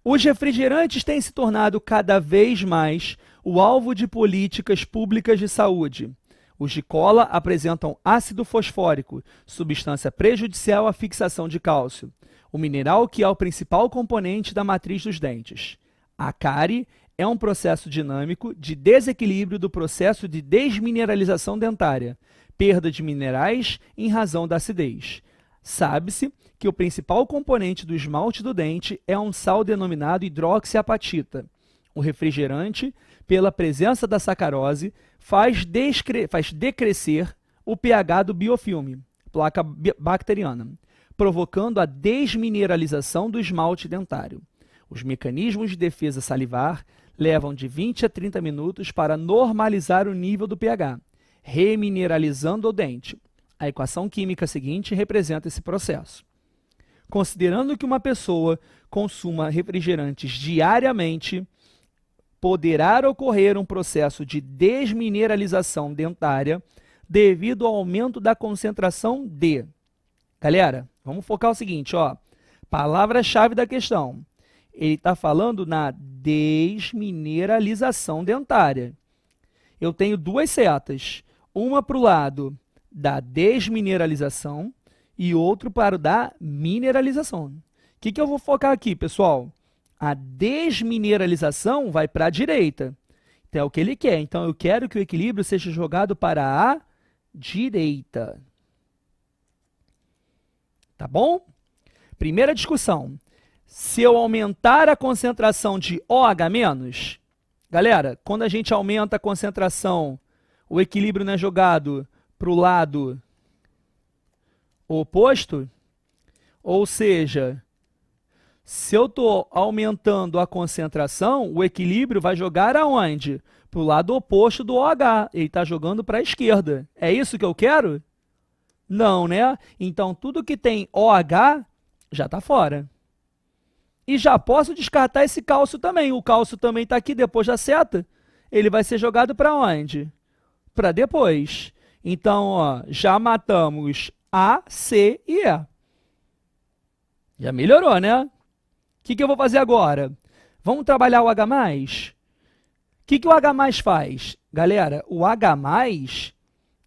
S1: Os refrigerantes têm se tornado cada vez mais o alvo de políticas públicas de saúde. Os de cola apresentam ácido fosfórico, substância prejudicial à fixação de cálcio, o mineral que é o principal componente da matriz dos dentes. A cárie é um processo dinâmico de desequilíbrio do processo de desmineralização dentária, perda de minerais em razão da acidez. Sabe-se que o principal componente do esmalte do dente é um sal denominado hidroxiapatita. O refrigerante, pela presença da sacarose, faz decrescer o pH do biofilme, placa bacteriana, provocando a desmineralização do esmalte dentário. Os mecanismos de defesa salivar levam de 20 a 30 minutos para normalizar o nível do pH, remineralizando o dente. A equação química seguinte representa esse processo. Considerando que uma pessoa consuma refrigerantes diariamente, poderá ocorrer um processo de desmineralização dentária devido ao aumento da concentração de... Galera, vamos focar o seguinte, ó. Palavra-chave da questão. Ele está falando na desmineralização dentária. Eu tenho duas setas, uma para o lado da desmineralização e outro para o da mineralização. O que eu vou focar aqui, pessoal? A desmineralização vai para a direita. Então, é o que ele quer. Então, eu quero que o equilíbrio seja jogado para a direita. Tá bom? Primeira discussão. Se eu aumentar a concentração de OH-, galera, quando a gente aumenta a concentração, o equilíbrio não é jogado para o lado oposto? Ou seja, se eu estou aumentando a concentração, o equilíbrio vai jogar aonde? Para o lado oposto do OH. Ele está jogando para a esquerda. É isso que eu quero? Não, né? Então, tudo que tem OH já está fora. E já posso descartar esse cálcio também. O cálcio também está aqui depois da seta. Ele vai ser jogado para onde? Para depois. Então, ó, já matamos A, C e E. Já melhorou, né? O que eu vou fazer agora? Vamos trabalhar o H+? O que o H+ faz? Galera, o H+,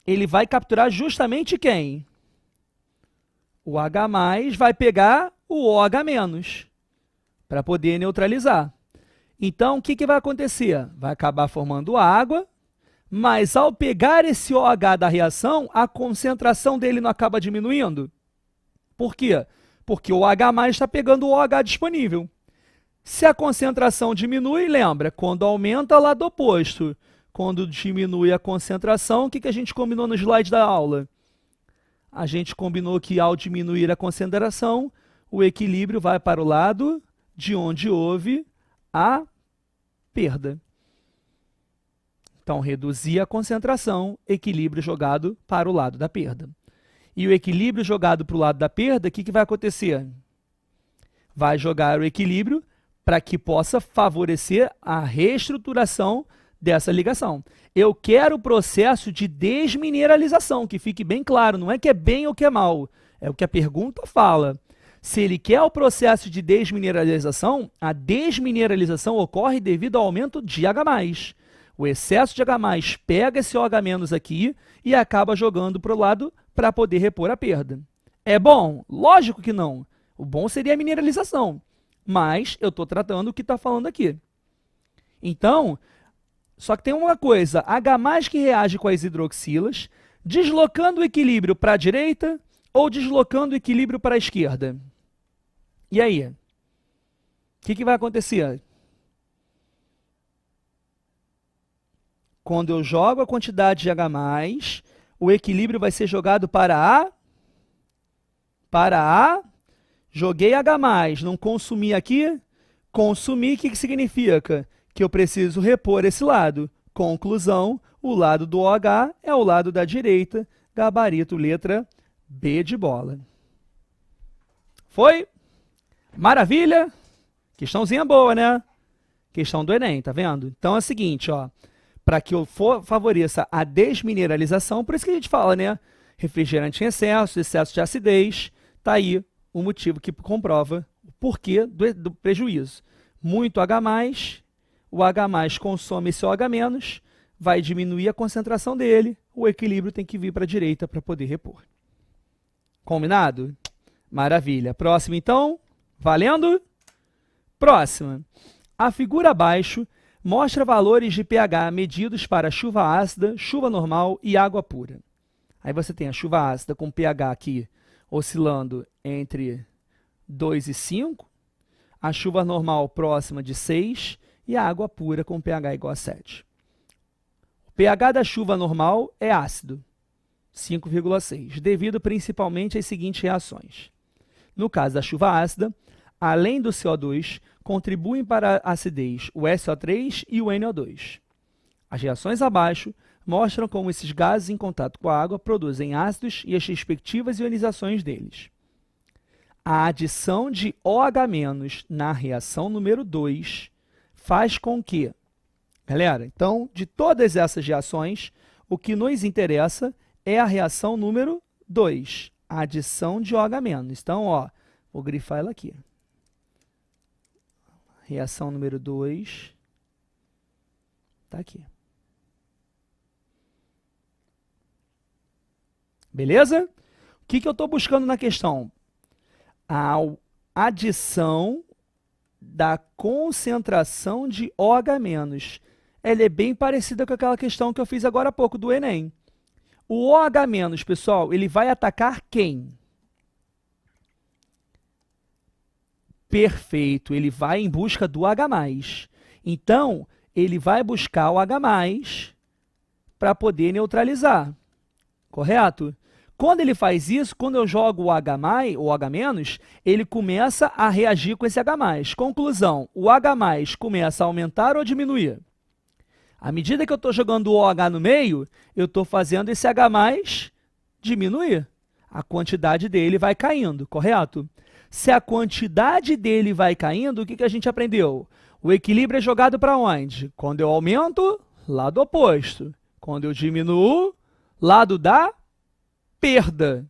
S1: ele vai capturar justamente quem? O H+ vai pegar o OH- para poder neutralizar. Então, o que vai acontecer? Vai acabar formando água, mas ao pegar esse OH da reação, a concentração dele não acaba diminuindo? Por quê? Porque o H+ está pegando o OH disponível. Se a concentração diminui, lembra, quando aumenta, lado oposto. Quando diminui a concentração, o que a gente combinou no slide da aula? A gente combinou que ao diminuir a concentração, o equilíbrio vai para o lado de onde houve a perda. Então, reduzir a concentração, equilíbrio jogado para o lado da perda. E o equilíbrio jogado para o lado da perda, o que vai acontecer? Vai jogar o equilíbrio para que possa favorecer a reestruturação dessa ligação. Eu quero o processo de desmineralização, que fique bem claro, não é que é bem ou que é mal, é o que a pergunta fala. Se ele quer o processo de desmineralização, a desmineralização ocorre devido ao aumento de H+. O excesso de H+ pega esse OH- aqui e acaba jogando para o lado para poder repor a perda. É bom? Lógico que não. O bom seria a mineralização, mas eu estou tratando o que está falando aqui. Então, só que tem uma coisa, H+ que reage com as hidroxilas, deslocando o equilíbrio para a direita ou deslocando o equilíbrio para a esquerda? E aí? O que vai acontecer? Quando eu jogo a quantidade de H+, o equilíbrio vai ser jogado para A. Joguei H+, não consumi aqui. Consumir, o que significa? Que eu preciso repor esse lado. Conclusão, o lado do OH é o lado da direita, gabarito, letra B de bola. Foi? Maravilha? Questãozinha boa, né? Questão do Enem, tá vendo? Então é o seguinte, ó, para que eu favoreça a desmineralização, por isso que a gente fala, né? Refrigerante em excesso, excesso de acidez, tá aí o motivo que comprova o porquê do prejuízo. Muito H+, o H+ consome esse OH-, vai diminuir a concentração dele, o equilíbrio tem que vir para a direita para poder repor. Combinado? Maravilha. Próximo, então. Valendo? Próxima. A figura abaixo mostra valores de pH medidos para chuva ácida, chuva normal e água pura. Aí você tem a chuva ácida com pH aqui oscilando entre 2 e 5, a chuva normal próxima de 6 e a água pura com pH igual a 7. O pH da chuva normal é ácido, 5,6, devido principalmente às seguintes reações. No caso da chuva ácida, além do CO2, contribuem para a acidez o SO3 e o NO2. As reações abaixo mostram como esses gases em contato com a água produzem ácidos e as respectivas ionizações deles. A adição de OH- na reação número 2 faz com que, galera, então, de todas essas reações, o que nos interessa é a reação número 2, a adição de OH-. Então, ó, vou grifar ela aqui. Reação número 2 está aqui. Beleza? O que eu estou buscando na questão? A adição da concentração de OH-. Ela é bem parecida com aquela questão que eu fiz agora há pouco do Enem. O OH-, pessoal, ele vai atacar quem? Perfeito, ele vai em busca do H+. Então, ele vai buscar o H+ para poder neutralizar, correto? Quando ele faz isso, quando eu jogo o H+, ou H-, ele começa a reagir com esse H+. Conclusão, o H+ começa a aumentar ou diminuir? À medida que eu estou jogando o OH no meio, eu estou fazendo esse H+ diminuir. A quantidade dele vai caindo, correto? Se a quantidade dele vai caindo, o que a gente aprendeu? O equilíbrio é jogado para onde? Quando eu aumento, lado oposto. Quando eu diminuo, lado da perda.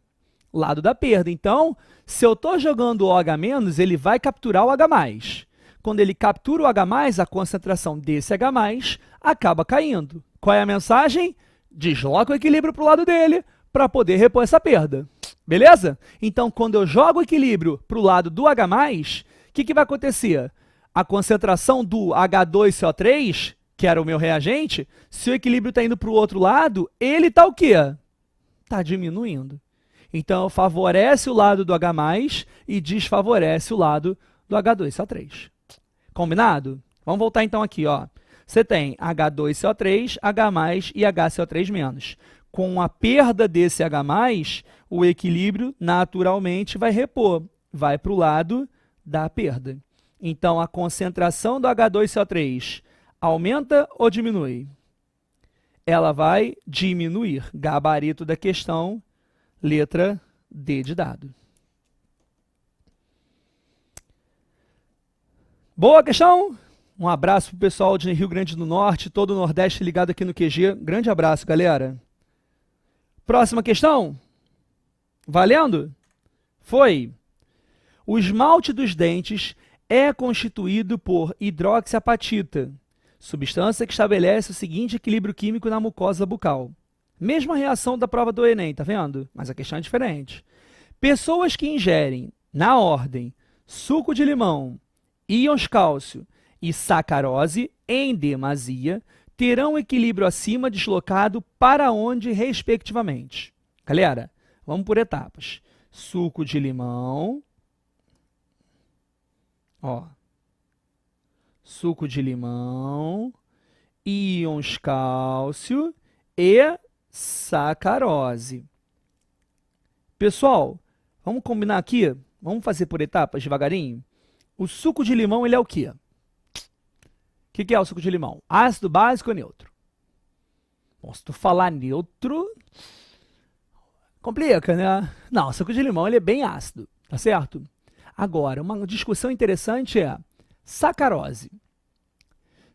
S1: Lado da perda. Então, se eu estou jogando o OH-, ele vai capturar o H+. Quando ele captura o H+, a concentração desse H+ acaba caindo. Qual é a mensagem? Desloca o equilíbrio para o lado dele para poder repor essa perda. Beleza? Então, quando eu jogo o equilíbrio para o lado do H+, o que vai acontecer? A concentração do H2CO3, que era o meu reagente, se o equilíbrio está indo para o outro lado, ele está o quê? Está diminuindo. Então, favorece o lado do H+, e desfavorece o lado do H2CO3. Combinado? Vamos voltar então aqui, ó. Você tem H2CO3, H+, e HCO3-. Com a perda desse H+, o equilíbrio naturalmente vai repor, vai para o lado da perda. Então, a concentração do H2CO3 aumenta ou diminui? Ela vai diminuir. Gabarito da questão, letra D de dado. Boa questão? Um abraço para o pessoal de Rio Grande do Norte, todo o Nordeste ligado aqui no QG. Grande abraço, galera. Próxima questão. Valendo? Foi. O esmalte dos dentes é constituído por hidroxiapatita, substância que estabelece o seguinte equilíbrio químico na mucosa bucal. Mesma reação da prova do Enem, tá vendo? Mas a questão é diferente. Pessoas que ingerem, na ordem, suco de limão, íons cálcio e sacarose em demasia, terão equilíbrio acima deslocado para onde, respectivamente? Galera, vamos por etapas. Suco de limão, ó, suco de limão íons cálcio e sacarose. Pessoal, vamos combinar aqui? Vamos fazer por etapas, devagarinho? O suco de limão, ele é o quê? O que é o suco de limão? Ácido, básico ou neutro? Bom, se tu falar neutro, complica, né? Não, o suco de limão, ele é bem ácido, tá certo? Agora, uma discussão interessante é sacarose.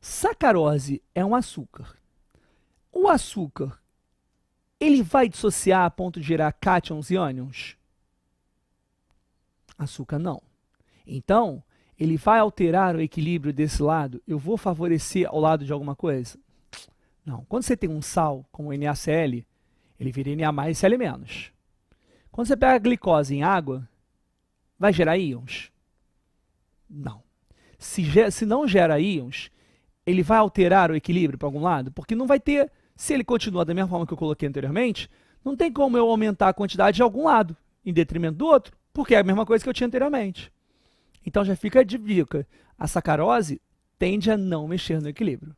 S1: Sacarose é um açúcar. O açúcar, ele vai dissociar a ponto de gerar cátions e ânions? Açúcar não. Então, ele vai alterar o equilíbrio desse lado? Eu vou favorecer ao lado de alguma coisa? Não. Quando você tem um sal, como o NaCl, ele vira Na+, Cl-. Quando você pega a glicose em água, vai gerar íons? Não. Se não gera íons, ele vai alterar o equilíbrio para algum lado? Porque não vai ter, se ele continua da mesma forma que eu coloquei anteriormente, não tem como eu aumentar a quantidade de algum lado, em detrimento do outro, porque é a mesma coisa que eu tinha anteriormente. Então já fica a dica, a sacarose tende a não mexer no equilíbrio.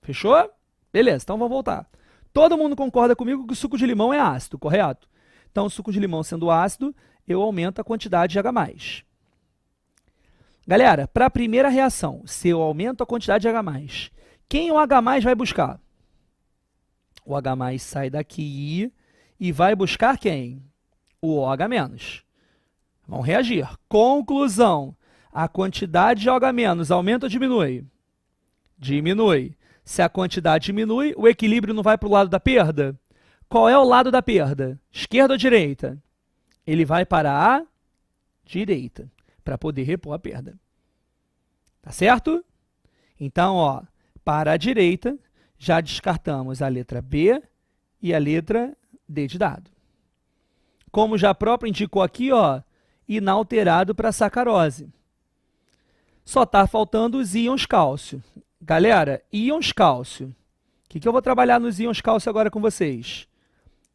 S1: Fechou? Beleza, então vamos voltar. Todo mundo concorda comigo que o suco de limão é ácido, correto? Então o suco de limão sendo ácido, eu aumento a quantidade de H+. Galera, para a primeira reação, se eu aumento a quantidade de H+, quem o H+ vai buscar? O H+ sai daqui e vai buscar quem? O OH-. Vão reagir. Conclusão. A quantidade de OH- aumenta ou diminui? Diminui. Se a quantidade diminui, o equilíbrio não vai para o lado da perda? Qual é o lado da perda? Esquerda ou direita? Ele vai para a direita, para poder repor a perda. Tá certo? Então, ó, para a direita, já descartamos a letra B e a letra D de dado. Como já próprio indicou aqui, ó, inalterado para sacarose. Só está faltando os íons cálcio. Galera, íons cálcio. O que eu vou trabalhar nos íons cálcio agora com vocês?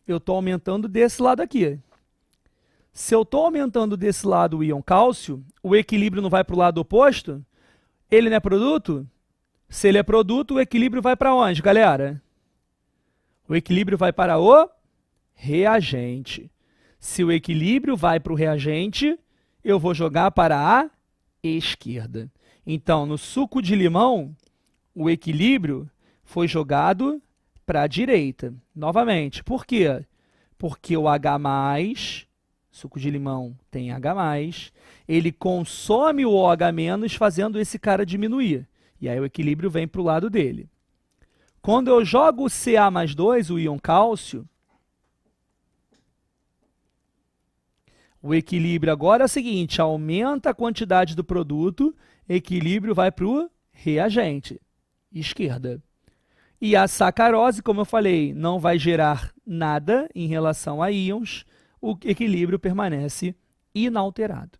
S1: Eu estou aumentando desse lado aqui. Se eu estou aumentando desse lado o íon cálcio, o equilíbrio não vai para o lado oposto? Ele não é produto? Se ele é produto, o equilíbrio vai para onde, galera? O equilíbrio vai para o reagente. Se o equilíbrio vai para o reagente, eu vou jogar para a esquerda. Então, no suco de limão, o equilíbrio foi jogado para a direita. Novamente, por quê? Porque o H+, suco de limão tem H+, ele consome o OH- fazendo esse cara diminuir. E aí o equilíbrio vem para o lado dele. Quando eu jogo o Ca+2, o íon cálcio, o equilíbrio agora é o seguinte, aumenta a quantidade do produto, equilíbrio vai para o reagente, esquerda. E a sacarose, como eu falei, não vai gerar nada em relação a íons, o equilíbrio permanece inalterado.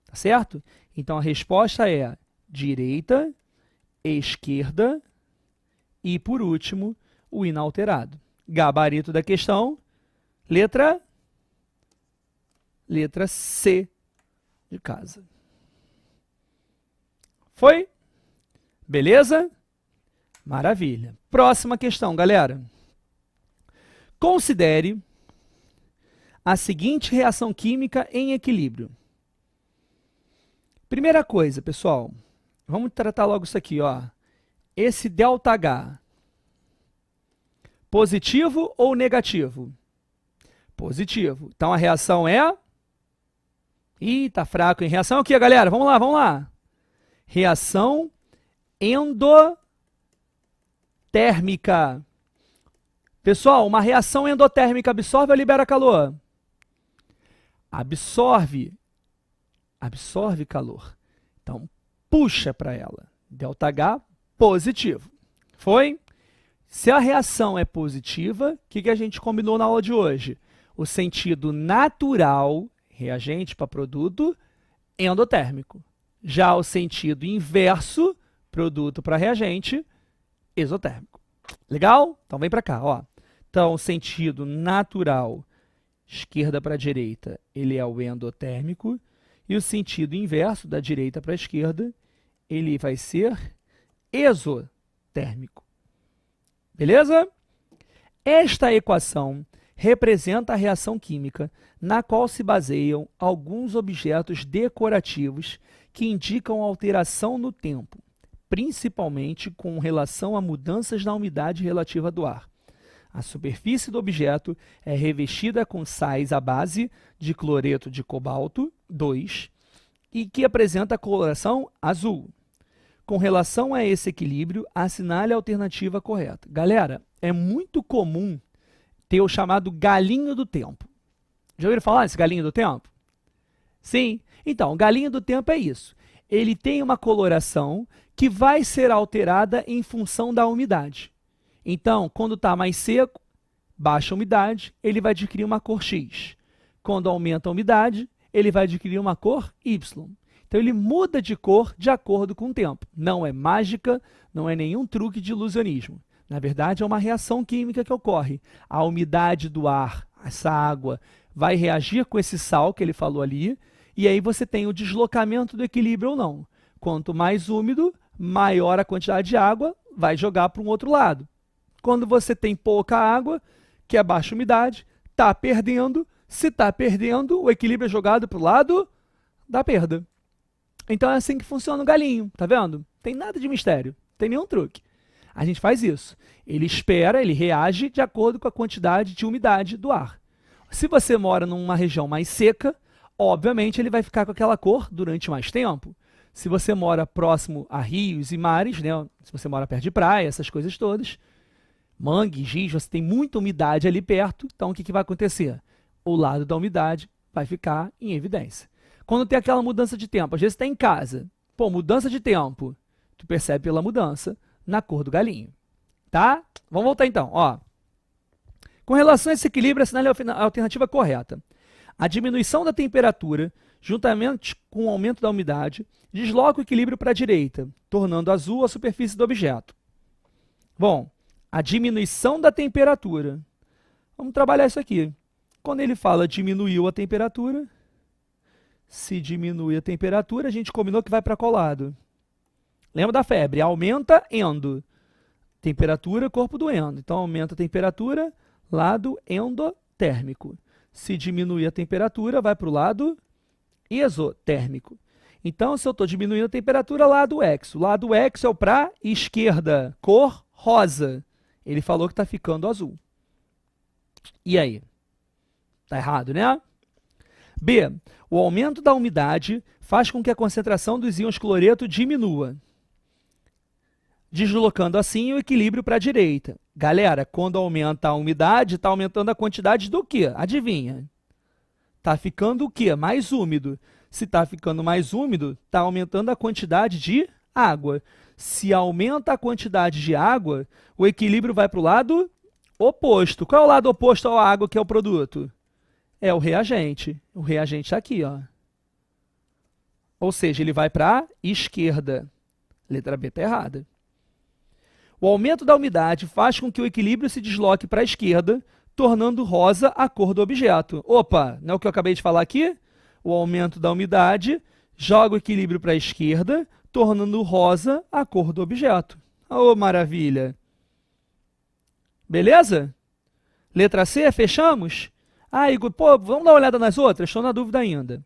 S1: Tá certo? Então, a resposta é direita, esquerda e, por último, o inalterado. Gabarito da questão, letra C de casa. Foi? Beleza? Maravilha. Próxima questão, galera. Considere a seguinte reação química em equilíbrio. Primeira coisa, pessoal, vamos tratar logo isso aqui, ó. Esse ΔH, positivo ou negativo? Positivo. Então, a reação é... Ih, tá fraco, hein? Reação é o quê, galera? Vamos lá, vamos lá. Reação endotérmica. Pessoal, uma reação endotérmica absorve ou libera calor? Absorve calor. Então, puxa para ela. ΔH positivo. Foi? Se a reação é positiva, o que a gente combinou na aula de hoje? O sentido natural, reagente para produto, endotérmico. Já o sentido inverso, produto para reagente, exotérmico. Legal? Então, vem para cá, ó. Então, o sentido natural, esquerda para direita, ele é o endotérmico. E o sentido inverso, da direita para a esquerda, ele vai ser exotérmico. Beleza? Esta equação representa a reação química na qual se baseiam alguns objetos decorativos que indicam alteração no tempo, principalmente com relação a mudanças na umidade relativa do ar. A superfície do objeto é revestida com sais à base de cloreto de cobalto 2 e que apresenta coloração azul. Com relação a esse equilíbrio, assinale a alternativa correta. Galera, é muito comum ter o chamado galinho do tempo. Já ouviram falar desse galinho do tempo? Sim. Então, o galinho do tempo é isso. Ele tem uma coloração que vai ser alterada em função da umidade. Então, quando está mais seco, baixa a umidade, ele vai adquirir uma cor X. Quando aumenta a umidade, ele vai adquirir uma cor Y. Então, ele muda de cor de acordo com o tempo. Não é mágica, não é nenhum truque de ilusionismo. Na verdade, é uma reação química que ocorre. A umidade do ar, essa água, vai reagir com esse sal que ele falou ali, e aí você tem o deslocamento do equilíbrio ou não. Quanto mais úmido, maior a quantidade de água, vai jogar para um outro lado. Quando você tem pouca água, que é baixa umidade, está perdendo. Se está perdendo, o equilíbrio é jogado para o lado da perda. Então é assim que funciona o galinho, tá vendo? Tem nada de mistério, não tem nenhum truque. A gente faz isso. Ele espera, ele reage de acordo com a quantidade de umidade do ar. Se você mora numa região mais seca, obviamente ele vai ficar com aquela cor durante mais tempo. Se você mora próximo a rios e mares, né? Se você mora perto de praia, essas coisas todas, mangue, giz, você tem muita umidade ali perto, então o que vai acontecer? O lado da umidade vai ficar em evidência. Quando tem aquela mudança de tempo, às vezes você está em casa, pô, mudança de tempo, tu percebe pela mudança na cor do galinho, tá? Vamos voltar então, ó. Com relação a esse equilíbrio, assinale a alternativa correta. A diminuição da temperatura, juntamente com o aumento da umidade, desloca o equilíbrio para a direita, tornando azul a superfície do objeto. Bom, a diminuição da temperatura. Vamos trabalhar isso aqui. Quando ele fala diminuiu a temperatura, se diminui a temperatura, a gente combinou que vai para qual lado? Lembra da febre? Aumenta endo. Temperatura, corpo do endo. Então, aumenta a temperatura, lado endotérmico. Se diminuir a temperatura, vai para o lado exotérmico. Então, se eu estou diminuindo a temperatura, lado X. O lado X é o para esquerda, cor rosa. Ele falou que está ficando azul. E aí? Está errado, né? B. O aumento da umidade faz com que a concentração dos íons cloreto diminua, deslocando assim o equilíbrio para a direita. Galera, quando aumenta a umidade, está aumentando a quantidade do quê? Adivinha? Está ficando o quê? Mais úmido. Se está ficando mais úmido, está aumentando a quantidade de água. Se aumenta a quantidade de água, o equilíbrio vai para o lado oposto. Qual é o lado oposto à água, que é o produto? É o reagente. O reagente está aqui, ó. Ou seja, ele vai para a esquerda. Letra B está errada. O aumento da umidade faz com que o equilíbrio se desloque para a esquerda, tornando rosa a cor do objeto. Opa, não é o que eu acabei de falar aqui? O aumento da umidade joga o equilíbrio para a esquerda, tornando rosa a cor do objeto. Oh, maravilha! Beleza? Letra C, fechamos? Ah, Igor, pô, vamos dar uma olhada nas outras? Estou na dúvida ainda.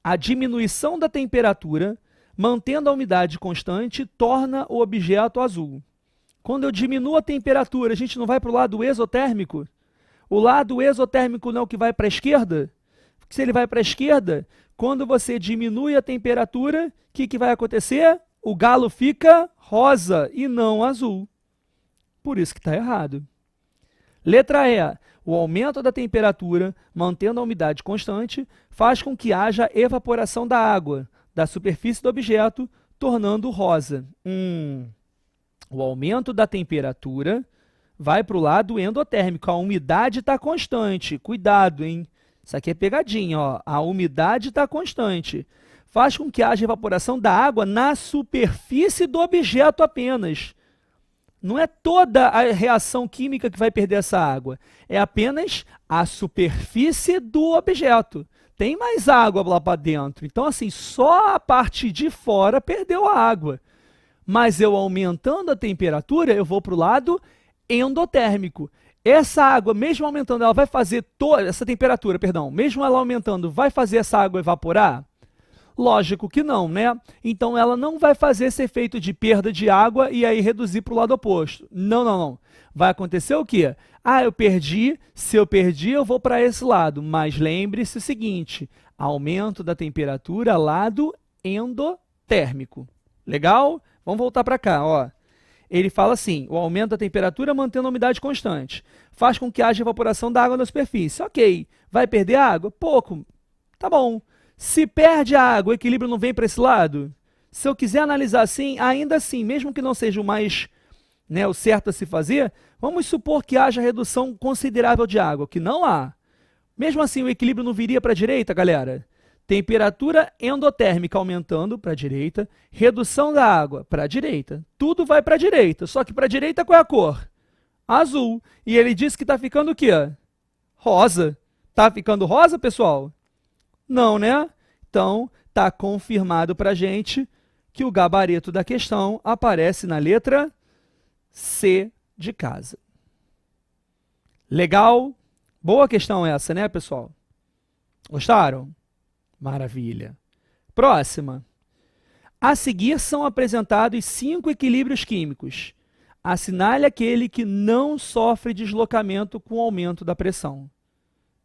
S1: A diminuição da temperatura, mantendo a umidade constante, torna o objeto azul. Quando eu diminuo a temperatura, a gente não vai para o lado exotérmico? O lado exotérmico não é o que vai para a esquerda? Porque se ele vai para a esquerda, quando você diminui a temperatura, o que vai acontecer? O galo fica rosa e não azul. Por isso que está errado. Letra E. O aumento da temperatura, mantendo a umidade constante, faz com que haja evaporação da água da superfície do objeto, tornando rosa. O aumento da temperatura vai para o lado endotérmico. A umidade está constante. Cuidado, hein? Isso aqui é pegadinha, ó. A umidade está constante. Faz com que haja evaporação da água na superfície do objeto apenas. Não é toda a reação química que vai perder essa água. É apenas a superfície do objeto. Tem mais água lá para dentro. Então, assim, só a parte de fora perdeu a água. Mas eu aumentando a temperatura, eu vou para o lado endotérmico. Essa água, mesmo aumentando, ela vai fazer essa temperatura, perdão, mesmo ela aumentando, vai fazer essa água evaporar? Lógico que não, né? Então ela não vai fazer esse efeito de perda de água e aí reduzir para o lado oposto. Não, não, não. Vai acontecer o quê? Ah, eu perdi, se eu perdi eu vou para esse lado, mas lembre-se o seguinte, aumento da temperatura, lado endotérmico. Legal? Vamos voltar para cá, ó. Ele fala assim, o aumento da temperatura mantendo a umidade constante. Faz com que haja evaporação da água na superfície. Ok, vai perder água? Pouco. Tá bom. Se perde a água, o equilíbrio não vem para esse lado? Se eu quiser analisar assim, ainda assim, mesmo que não seja o mais, né, o certo a se fazer, vamos supor que haja redução considerável de água, que não há. Mesmo assim, o equilíbrio não viria para a direita, galera? Temperatura endotérmica aumentando para a direita, redução da água para a direita. Tudo vai para a direita, só que para a direita qual é a cor? Azul. E ele disse que está ficando o quê? Rosa. Está ficando rosa, pessoal? Não, né? Então, está confirmado para a gente que o gabarito da questão aparece na letra C de casa. Legal? Boa questão essa, né, pessoal? Gostaram? Maravilha. Próxima. A seguir são apresentados 5 equilíbrios químicos. Assinale aquele que não sofre deslocamento com o aumento da pressão.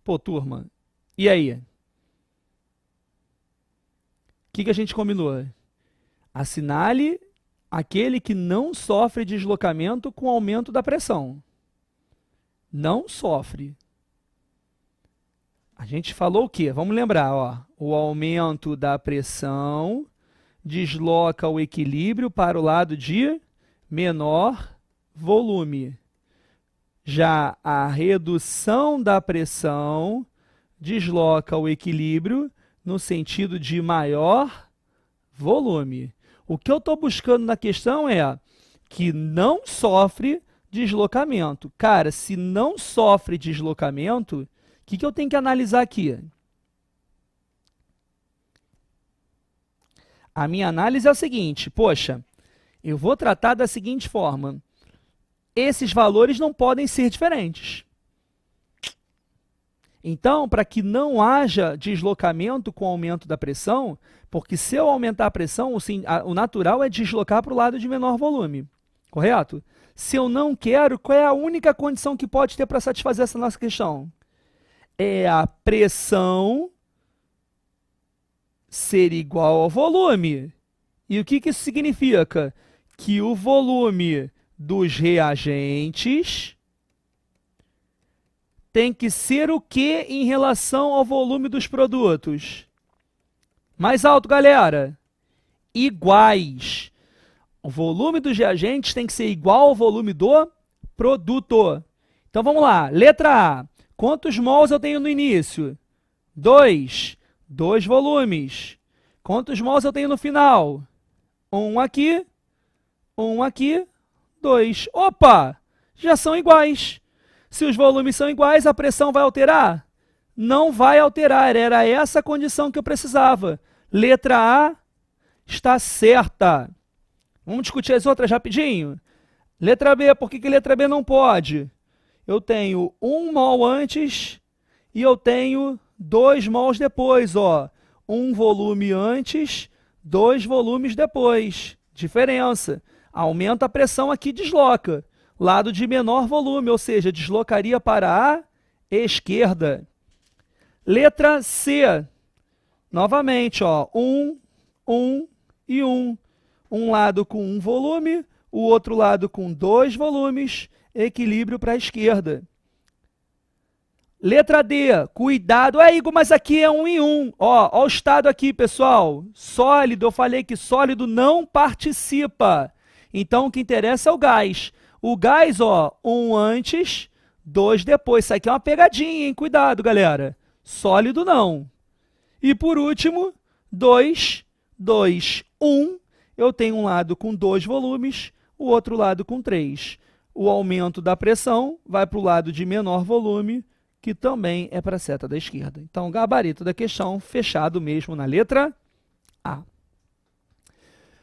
S1: Pô, turma, e aí? O que a gente combinou? Assinale aquele que não sofre deslocamento com o aumento da pressão. Não sofre. A gente falou o quê? Vamos lembrar, ó. O aumento da pressão desloca o equilíbrio para o lado de menor volume. Já a redução da pressão desloca o equilíbrio no sentido de maior volume. O que eu estou buscando na questão é que não sofre deslocamento. Cara, se não sofre deslocamento, o que eu tenho que analisar aqui? A minha análise é o seguinte, poxa, eu vou tratar da seguinte forma, esses valores não podem ser diferentes. Então, para que não haja deslocamento com o aumento da pressão, porque se eu aumentar a pressão, o natural é deslocar para o lado de menor volume, correto? Se eu não quero, qual é a única condição que pode ter para satisfazer essa nossa questão? É a pressão ser igual ao volume. E o que isso significa? Que o volume dos reagentes tem que ser o que em relação ao volume dos produtos? Mais alto, galera. Iguais. O volume dos reagentes tem que ser igual ao volume do produto. Então, vamos lá. Letra A. Quantos mols eu tenho no início? 2. 2 volumes. Quantos mols eu tenho no final? 1 aqui, 2. Opa! Já são iguais. Se os volumes são iguais, a pressão vai alterar? Não vai alterar. Era essa a condição que eu precisava. Letra A está certa. Vamos discutir as outras rapidinho? Letra B, por que letra B não pode? Eu tenho 1 mol antes e eu tenho 2 mols depois. Ó. 1 volume antes, 2 volumes depois. Diferença. Aumenta a pressão aqui, desloca. Lado de menor volume, ou seja, deslocaria para a esquerda. Letra C. Novamente, ó, 1, 1 e 1. Um lado com 1 volume, o outro lado com 2 volumes, equilíbrio para a esquerda. Letra D, cuidado. Igor, mas aqui é 1 e 1. Ó o estado aqui, pessoal. Sólido, eu falei que sólido não participa. Então, o que interessa é o gás. O gás, ó, 1 antes, 2 depois. Isso aqui é uma pegadinha, hein? Cuidado, galera. Sólido não. E por último, 2, 2, 1. Eu tenho um lado com 2 volumes, o outro lado com 3. O aumento da pressão vai para o lado de menor volume, que também é para a seta da esquerda. Então, o gabarito da questão fechado mesmo na letra A.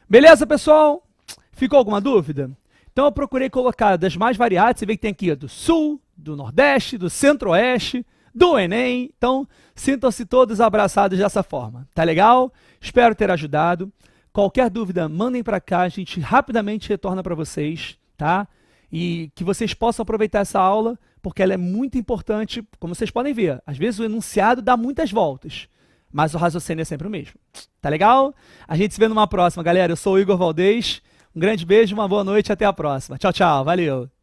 S1: Beleza, pessoal? Ficou alguma dúvida? Então eu procurei colocar das mais variadas, você vê que tem aqui do Sul, do Nordeste, do Centro-Oeste, do Enem. Então, sintam-se todos abraçados dessa forma. Tá legal? Espero ter ajudado. Qualquer dúvida, mandem para cá, a gente rapidamente retorna para vocês, tá? E que vocês possam aproveitar essa aula, porque ela é muito importante, como vocês podem ver. Às vezes o enunciado dá muitas voltas, mas o raciocínio é sempre o mesmo. Tá legal? A gente se vê numa próxima, galera. Eu sou o Igor Valdez. Um grande beijo, uma boa noite e até a próxima. Tchau, tchau. Valeu!